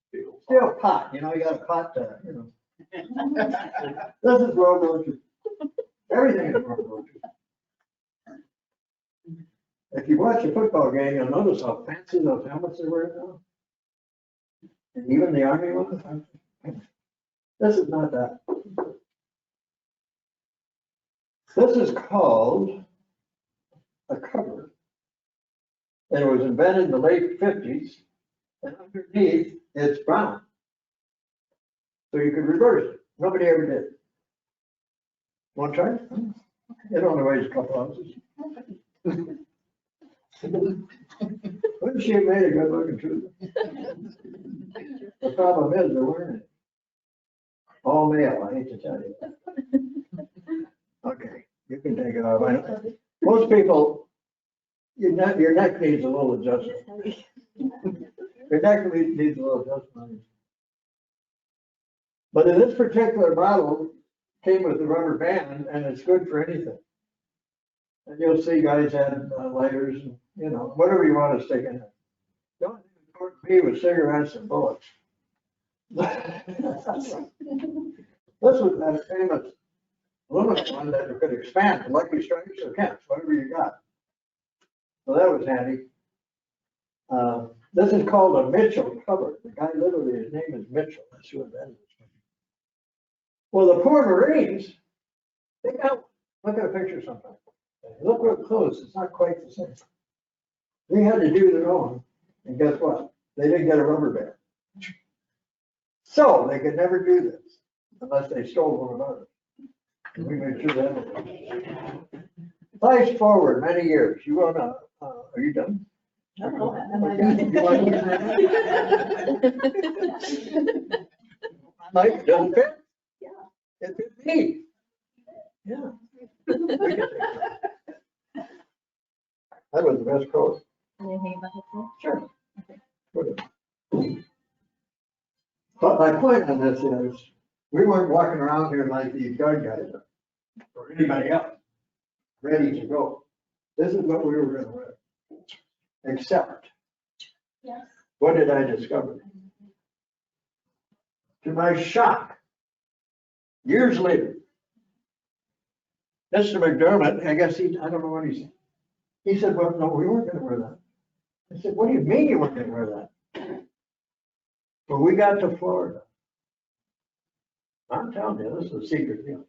Steel pot. You got a pot there, This is World War II. Everything is World War II. If you watch a football game, you'll notice how fancy those helmets are wearing now. And even the Army ones. This is not that. This is called a cover And it was invented in the late 50s, and underneath it's brown. So you could reverse it. Nobody ever did. Want to try? It only weighs a couple ounces. Wouldn't she have made a good looking trooper? The problem is they're wearing it. All male, I hate to tell you. Okay, you can take it off. Most people, your neck needs a little adjustment. Your neck needs a little adjustment. But in this particular model, came with the rubber band, and it's good for anything. And you'll see guys had lighters, and, you know, whatever you want to stick in it. The only thing that worked for me was cigarettes and bullets. This was that famous aluminum one that could expand, Lucky Strikes or Kents, whatever you got. So that was handy. This is called a Mitchell cover. The guy literally, his name is Mitchell. That's who invented it. Well, the poor Marines, they got, look at a picture sometime. Look real close, it's not quite the same. They had to do their own, and guess what? They didn't get a rubber band. So they could never do this unless they stole one of ours. And we made sure that. Flash forward many years. You wanna, are you done? No, You want to- Mike, doesn't fit? Yeah. It fits me. Yeah. That was the best coat. Anything about it? Sure. But my point on this is, we weren't walking around here like these guard guys are, or anybody else, ready to go. This is what we were gonna wear. Except, Yes. what did I discover? To my shock, years later, Mr. McDermott, I guess I don't know what he said. He said, well, no, we weren't gonna wear that. I said, what do you mean you weren't gonna wear that? When we got to Florida, I'm telling you, this is a secret deal.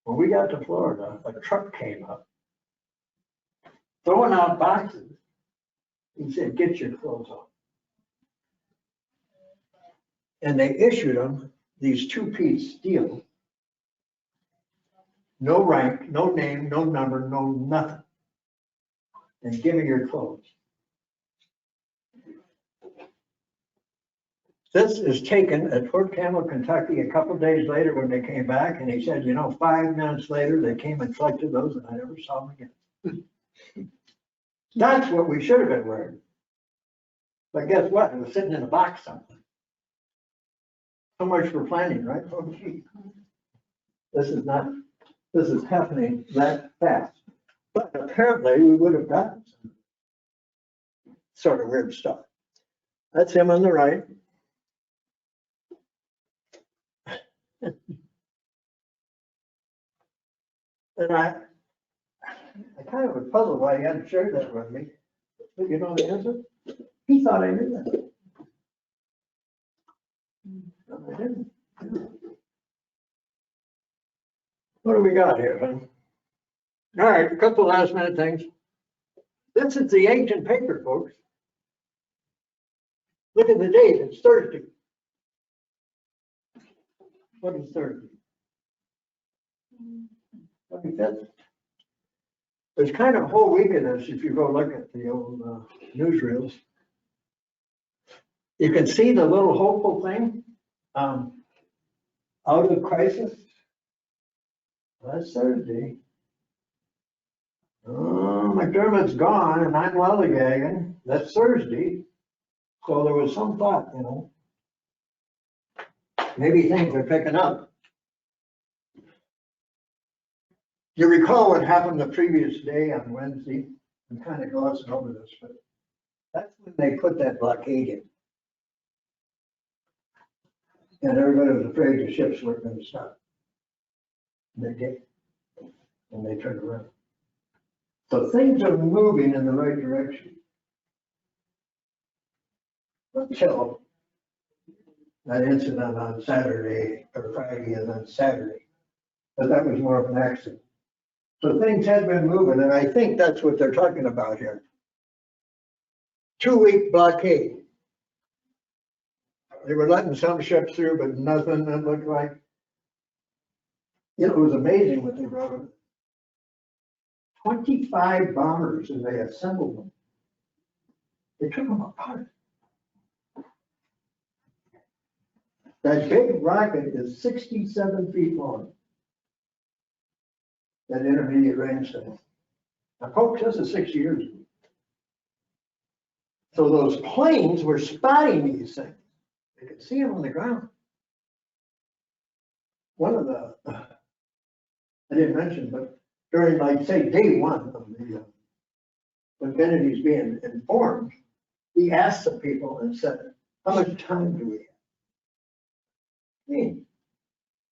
When we got to Florida, a truck came up, throwing out boxes. He said, get your clothes on. And they issued them these two-piece steel. No rank, no name, no number, no nothing. And give me your clothes. This is taken at Fort Campbell, Kentucky, a couple days later when they came back, and he said, you know, 5 minutes later, they came and collected those, and I never saw them again. That's what we should have been wearing. But guess what? It was sitting in a box somewhere. So much for planning, right? Oh, gee. This is happening that fast. But apparently we would have gotten some sort of weird stuff. That's him on the right. And I kind of was puzzled why he hadn't shared that with me. But you know the answer? He thought I knew that. No, I didn't. What do we got here, huh? All right, a couple last minute things. This is the ancient paper, folks. Look at the date, it's Thursday. What is Thursday? 25th. There's kind of a whole week of this if you go look at the old newsreels. You can see the little hopeful thing, out of crisis. That's Thursday. Oh, McDermott's gone and I'm lollygagging. That's Thursday. So there was some thought, you know. Maybe things are picking up. You recall what happened the previous day on Wednesday? I'm kind of glossing over this, but that's when they put that blockade in. And everybody was afraid the ships weren't going to stop. And they did. And they turned around. So things are moving in the right direction. Until that incident on Saturday, or Friday and then Saturday. But that was more of an accident. So things had been moving, and I think that's what they're talking about here. 2-week blockade. They were letting some ships through, but nothing that looked like, you know, it was amazing what they brought in. 25 bombers, and they assembled them. They took them apart. That big rocket is 67 feet long. That intermediate range thing. Now, folks, this is 6 years ago. So those planes were spotting these things. They could see them on the ground. One of the, I didn't mention, but during, like, say, day one of the, when Kennedy's being informed, he asked the people and said, how much time do we have?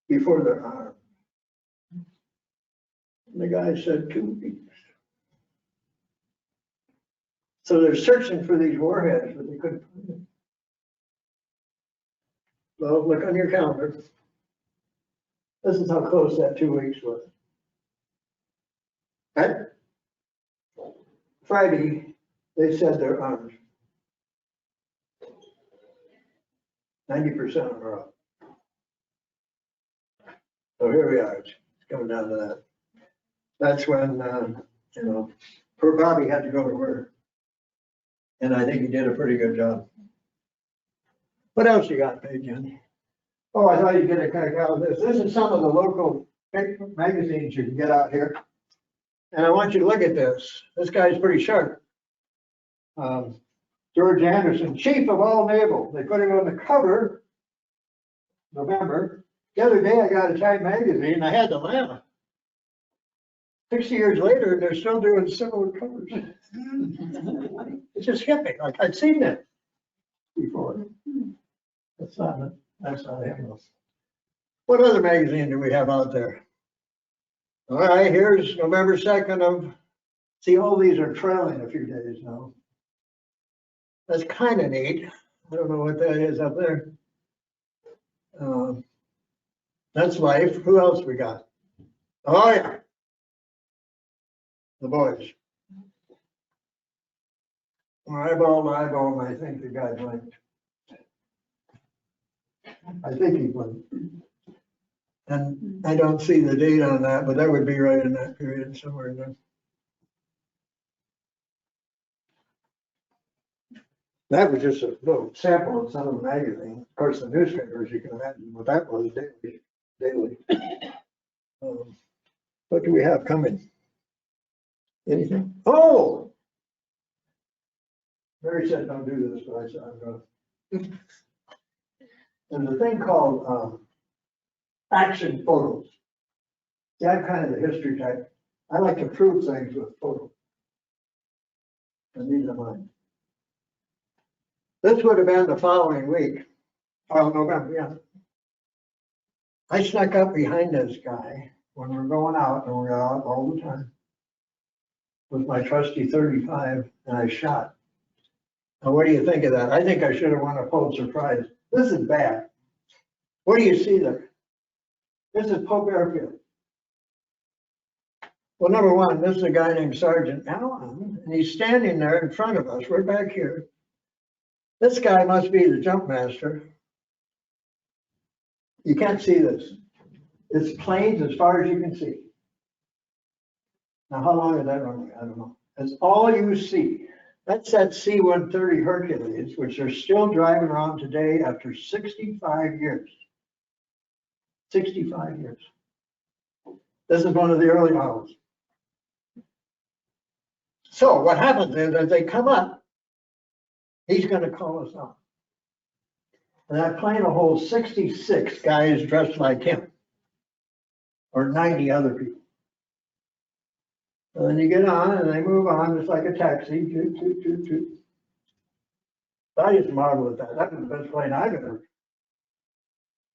Before they're armed. And the guy said 2 weeks. So they're searching for these warheads, but they couldn't find them. Well, look on your calendar. This is how close that 2 weeks was. Right? Friday, they said they're armed. 90% of them are up. So here we are, it's coming down to that. That's when, you know, poor Bobby had to go to work. And I think he did a pretty good job. What else you got, Jenny? Oh, I thought you'd get a kick out of this. This is some of the local magazines you can get out here. And I want you to look at this. This guy's pretty sharp. George Anderson, chief of all naval. They put him on the cover, November. The other day I got a Time magazine, I had to laugh. 60 years later, they're still doing similar covers. It's just hippie, like I'd seen that before. That's not him. What other magazine do we have out there? All right, here's November 2nd of, see, all these are trailing a few days now. That's kind of neat. I don't know what that is up there. That's Life. Who else we got? Oh, yeah. The boys. Eyeball, and I think the guy blinked. I think he blinked. And I don't see the date on that, but that would be right in that period somewhere in there. That was just a little sample of some of the magazine. Of course, the newspapers, you can imagine what that was daily. What do we have coming? Anything? Oh! Mary said don't do this, but I said I'm going. There's a thing called action photos. See, I'm kind of the history type. I like to prove things with photos. And these are mine. This would have been the following week. Oh, November, yeah. I snuck up behind this guy when we're going out, and we're out all the time, with my trusty 35, and I shot. Now, what do you think of that? I think I should have won a Pulitzer Prize. This is bad. What do you see there? This is Pope Airfield. Well, number one, this is a guy named Sergeant Allen, and he's standing there in front of us. We're back here. This guy must be the jump master. You can't see this. It's planes as far as you can see. Now, how long is that runway? I don't know. That's all you see. That's that C-130 Hercules, which they're still driving around today after 65 years. 65 years. This is one of the early models. So what happens is, as they come up, he's going to call us out. And that plane will hold 66 guys dressed like him, or 90 other people. And then you get on and they move on just like a taxi. Toot, toot, toot, toot. I just marvel at that. That was the best plane I've ever.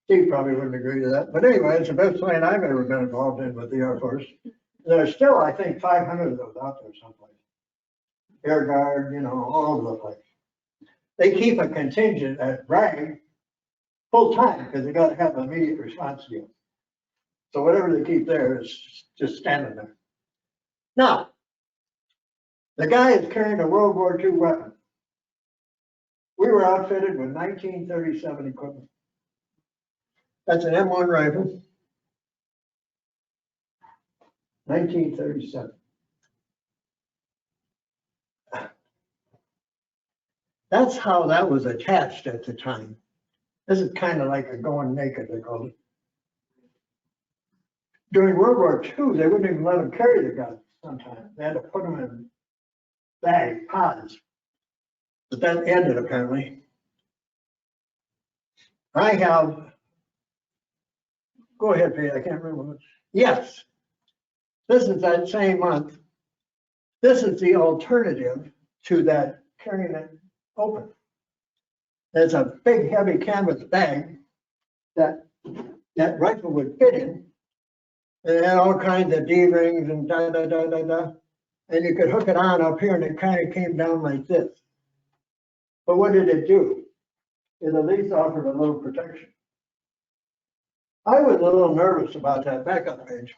Steve probably wouldn't agree to that. But anyway, it's the best plane I've ever been involved in with the Air Force. There's still, I think, 500 of those out there someplace. Air Guard, you know, all over the place. They keep a contingent at Bragg full time because they got to have an immediate response deal. So whatever they keep there is just standing there. Now, the guy is carrying a World War II weapon. We were outfitted with 1937 equipment. That's an M1 rifle. 1937. That's how that was attached at the time. This is kind of like a going naked, they called it. During World War II, they wouldn't even let them carry the guns sometimes. They had to put them in bag pods. But that ended apparently. I have, go ahead, Pete, I can't remember. Yes, this is that same month. This is the alternative to that carrying it open. There's a big heavy canvas bag that rifle would fit in. And it had all kinds of D-rings and da-da-da-da-da. And you could hook it on up here and it kind of came down like this. But what did it do? It at least offered a little protection. I was a little nervous about that backup page.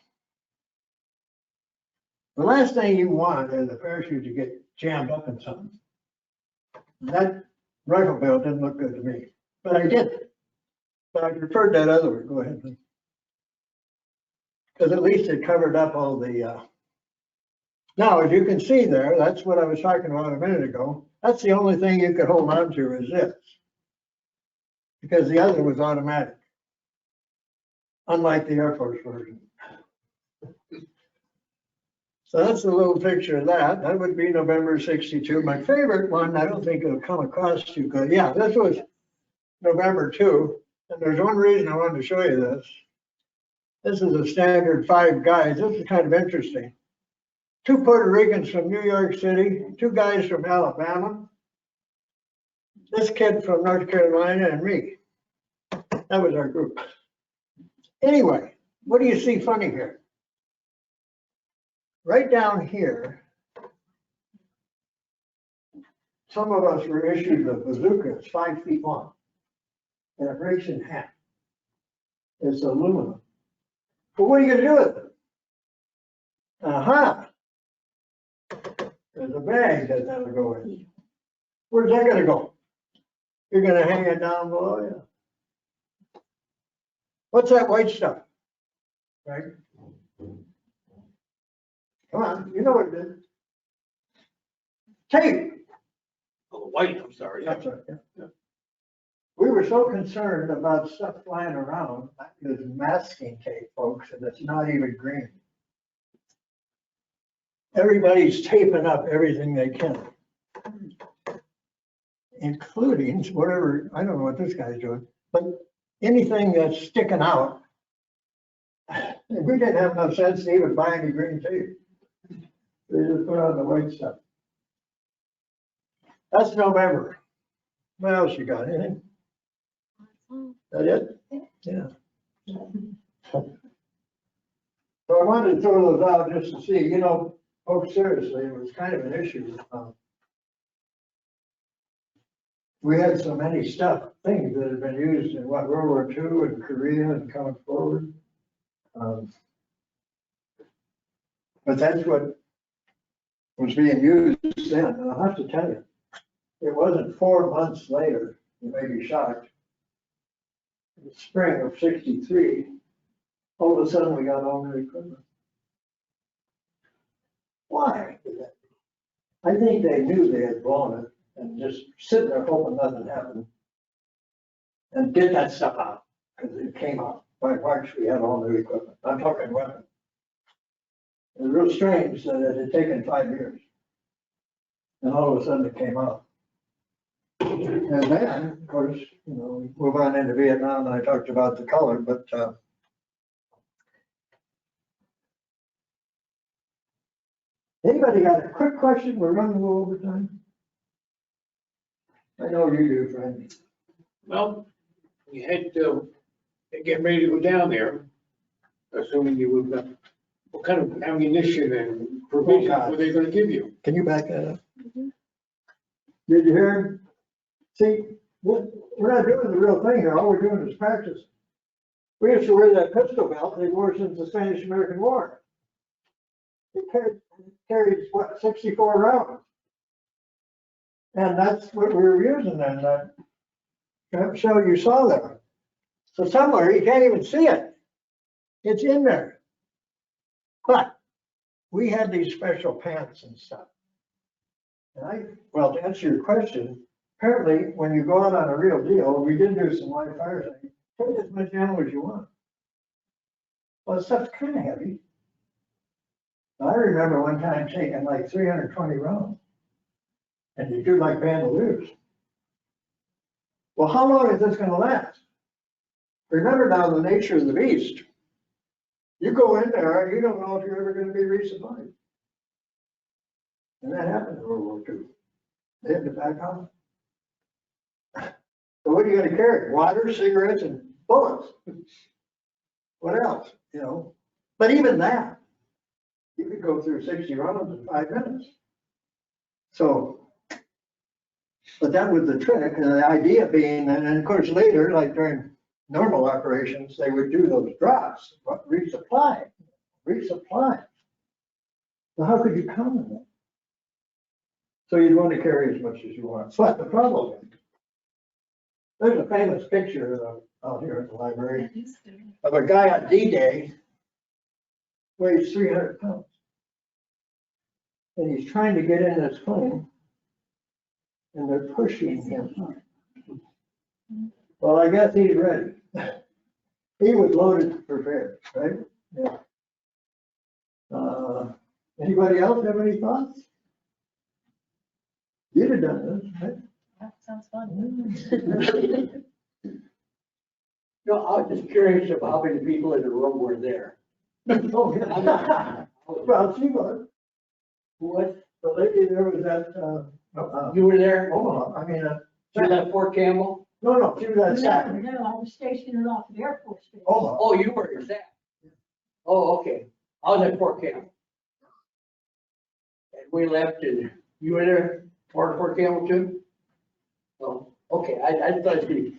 The last thing you want is a parachute to get jammed up in something. That rifle barrel didn't look good to me, but I did. But I preferred that other one. Go ahead, please. Because at least it covered up all the, now, as you can see there, that's what I was talking about a minute ago. That's the only thing you could hold on to is this. Because the other was automatic. Unlike the Air Force version. So that's a little picture of that. That would be November 62. My favorite one, I don't think it'll come across too good. Yeah, this was November 2. And there's one reason I wanted to show you this. This is a standard 5 guys. This is kind of interesting. 2 Puerto Ricans from New York City, 2 guys from Alabama, this kid from North Carolina, and me. That was our group. Anyway, what do you see funny here? Right down here, some of us were issued a bazooka. It's 5 feet long, and it breaks in half. It's aluminum. But what are you going to do with it? Aha! There's a bag that that'll go in. Where's that going to go? You're going to hang it down below you. What's that white stuff? Right? Come on, you know what it is. Tape. Oh, white, I'm sorry. That's right. Yeah. We were so concerned about stuff flying around. That is masking tape, folks, and it's not even green. Everybody's taping up everything they can, including whatever, I don't know what this guy's doing, but anything that's sticking out. We didn't have enough sense to even buy any green tape. They just put on the white stuff. That's November. What else you got? Anything? That it? Yeah. So I wanted to throw those out just to see, you know, oh, seriously, it was kind of an issue. We had so many things that had been used in World War II and Korea and coming forward. But that's what was being used then. And I'll have to tell you, it wasn't 4 months later, you may be shocked, in the spring of '63, all of a sudden we got all new equipment. Why did that? I think they knew they had blown it and just sitting there hoping nothing happened and get that stuff out, because it came out. By March, we had all new equipment. I'm talking weapons. It was real strange that it had taken 5 years. And all of a sudden it came out. And then, of course, you know, we move on into Vietnam, and I talked about the color, but anybody got a quick question? We're running a little over time. I know you do, friend. Well, you had to get ready to go down there, assuming you would, what kind of ammunition and provisions were they gonna give you? Can you back that up? Did you hear him? See, we're not doing the real thing here. All we're doing is practice. We used to wear that pistol belt they wore since the Spanish-American War. It carries what, 64 rounds. And that's what we were using in that show you saw there. So somewhere, you can't even see it. It's in there. But we had these special pants and stuff. And well, to answer your question, apparently when you go out on a real deal, we did do some live fires. Take as much ammo as you want. Well, the stuff's kind of heavy. I remember one time taking like 320 rounds. And you do like bandoliers. Well, how long is this gonna last? Remember now the nature of the beast. You go in there, you don't know if you're ever gonna be resupplied. And that happened in World War II. They had to back off. So what are you gonna carry? Water, cigarettes, and bullets. What else, you know? But even that, you could go through 60 rounds in 5 minutes. So, but that was the trick, and the idea being, and of course later, like during normal operations, they would do those drops, resupply. So how could you count on that? So you'd want to carry as much as you want. But the problem is, there's a famous picture out here at the library of a guy on D-Day, weighs 300 pounds. And he's trying to get in this plane, and they're pushing him. Well, I guess he's ready. He was loaded, prepared, right? Yeah. Anybody else have any thoughts? You'd have done this, right? That sounds fun. No, I was just curious of how many people in the room were there. Oh, yeah. Well, she was. What? The lady there was at, You were there? Omaha, I mean, You were at Fort Campbell? no, she was at Sac. No, I was stationed off the Air Force Base. Omaha. Oh, you were at that? Oh, okay. I was at Fort Campbell. And we left and you were there, Fort Campbell too? Oh, okay, I thought you,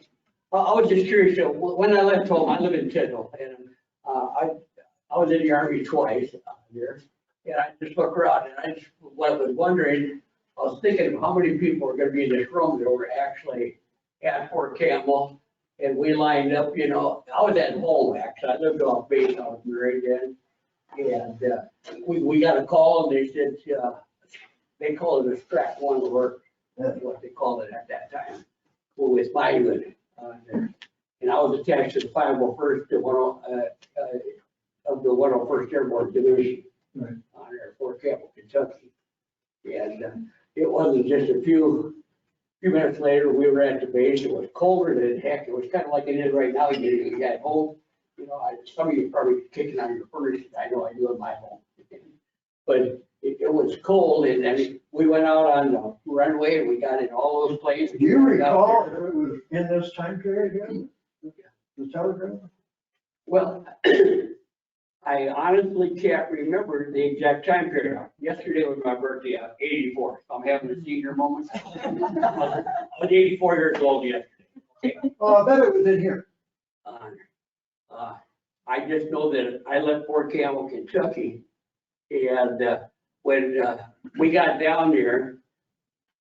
I was just curious, when I left home, I live in Tidwell, and I was in the Army twice here. And I just looked around and I was wondering, I was thinking of how many people are gonna be in this room that were actually at Fort Campbell. And we lined up, you know, I was at home actually, I lived off base, I was married then. And we got a call and they said, they called it a strap one work, that's what they called it at that time. With my unit. And I was attached to the 501st of the 101st Airborne Division. Right. On there at Fort Campbell, Kentucky. And it wasn't just a few minutes later, we were at the base. It was colder than heck. It was kind of like it is right now. You got home, you know, some of you probably kicking on your furnace. I know I do in my home. But it was cold, and then we went out on the runway and we got in all those planes. Do you recall if it was in this time period here? The telegram? Well, I honestly can't remember the exact time period. Yesterday was my birthday, 84. So I'm having a senior moment. I was 84 years old yesterday. Okay. Oh, I bet it was in here. I just know that I left Fort Campbell, Kentucky, and when we got down there,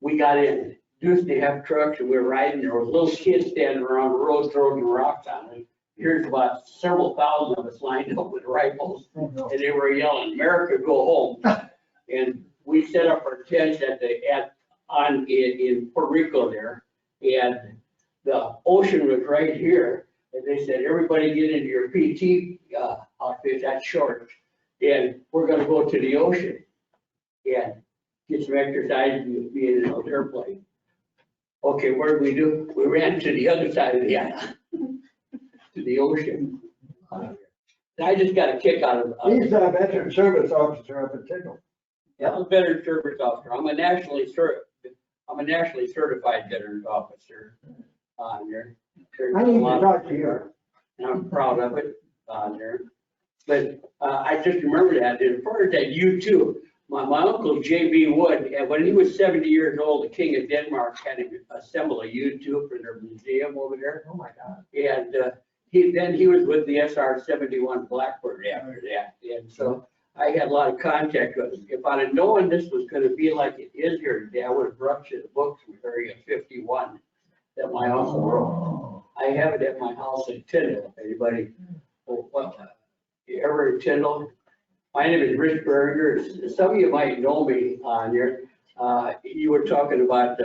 we got in. Used to have trucks and we were riding. There was little kids standing around the road throwing rocks on it. Here's about several thousand of us lined up with rifles, and they were yelling, "America, go home!" And we set up our tents in Puerto Rico there, and the ocean was right here. And they said, "Everybody get into your PT outfit, that's short, and we're going to go to the ocean and get some exercise and be in an airplane." Okay, what did we do? We ran to the other side of the island. To the ocean. I just got a kick out of. He's a veteran service officer up at Tidwell. Yeah, I'm a veteran service officer. I'm a nationally certified veterans officer on there. I need to talk to you. And I'm proud of it on there. But I just remember that. And as far as that U2, my uncle J.B. Wood, and when he was 70 years old, the King of Denmark had him assemble a U2 for their museum over there. Oh my God. And he was with the SR-71 Blackbird after that. And so I had a lot of contact with them. If I'd have known this was gonna be like it is here today, I would have brought you the book from Area 51 that my uncle wrote. I have it at my house in Tyndall, if anybody, you ever in Tyndall? My name is Rich Berger. Some of you might know me on here. You were talking about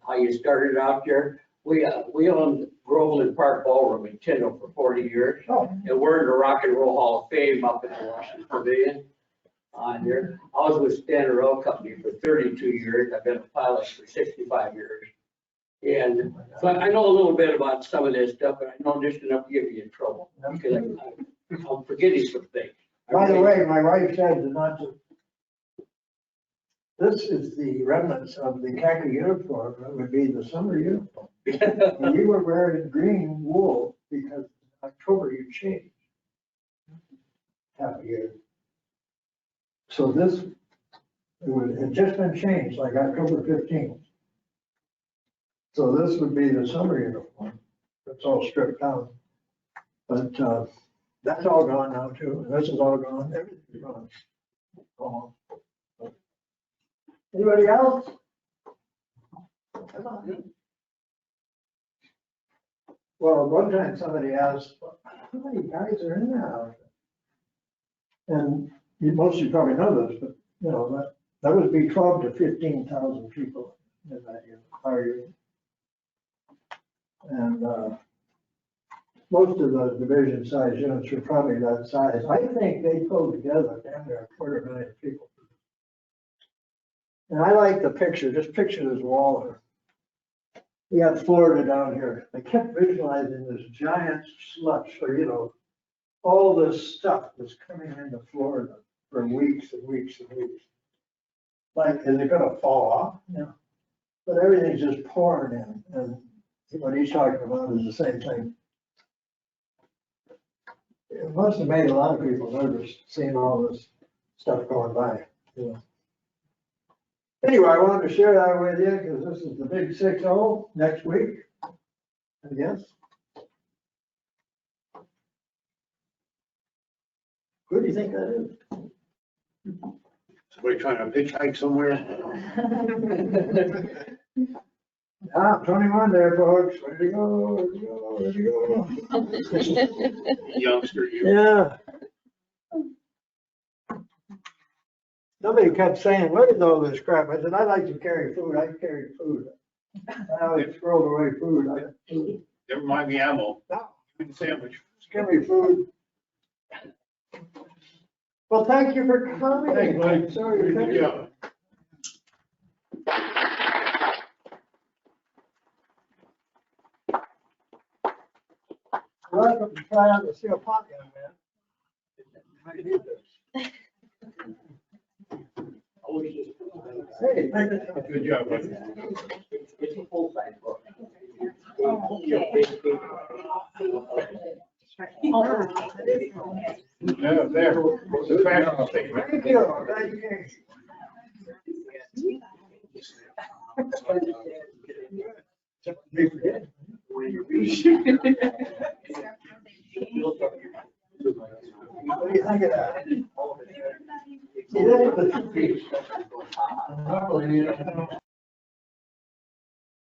how you started out there. We owned Groveland Park Ballroom in Tyndall for 40 years. Oh. And we're in the Rock and Roll Hall of Fame up in the Washington Pavilion on here. I was with Standard Oil Company for 32 years. I've been a pilot for 65 years. And so I know a little bit about some of this stuff, but I know just enough to get me in trouble because I'm forgetting some things. By the way, my wife said not to. This is the remnants of the khaki uniform. That would be the summer uniform. And you were wearing green wool because in October you changed. Half a year. So this, it had just been changed like October 15th. So this would be the summer uniform. It's all stripped down. But that's all gone now too. This is all gone. Everything's gone. Gone. Anybody else? Come on. Well, one time somebody asked, how many guys are in the house? And most of you probably know this, but you know, that would be 12 to 15,000 people in that unit, our unit. And most of the division size units are probably that size. I think they pulled together damn near 250,000 people. And I like the picture, just picture this wall here. We got Florida down here. I kept visualizing this giant slush, or you know, all this stuff was coming into Florida for weeks and weeks and weeks. Like, is it gonna fall off? No. But everything's just pouring in, and what he's talking about is the same thing. It must have made a lot of people nervous seeing all this stuff going by, you know. Anyway, I wanted to share that with you because this is the big 6-0 next week, I guess. Who do you think that is? Somebody trying to hitchhike somewhere? Ah, 21 there, folks. Where'd he go? Where'd he go? Where'd he go? Youngster, you. Yeah. Somebody kept saying, what is all this crap? I said, I like to carry food. I carry food. I always squirreled away food. Never mind the ammo. No. Give me the sandwich. Just give me food. Well, thank you for coming. Thanks, Mike. Sorry. Good job. Welcome to try out the steel pot gun, man. I need this. Hey, Good job, buddy. It's a full-size book. Yeah, there. It's a fashion statement. thank you. Glad you came. They forget. What do you think of that? See, that's the two piece.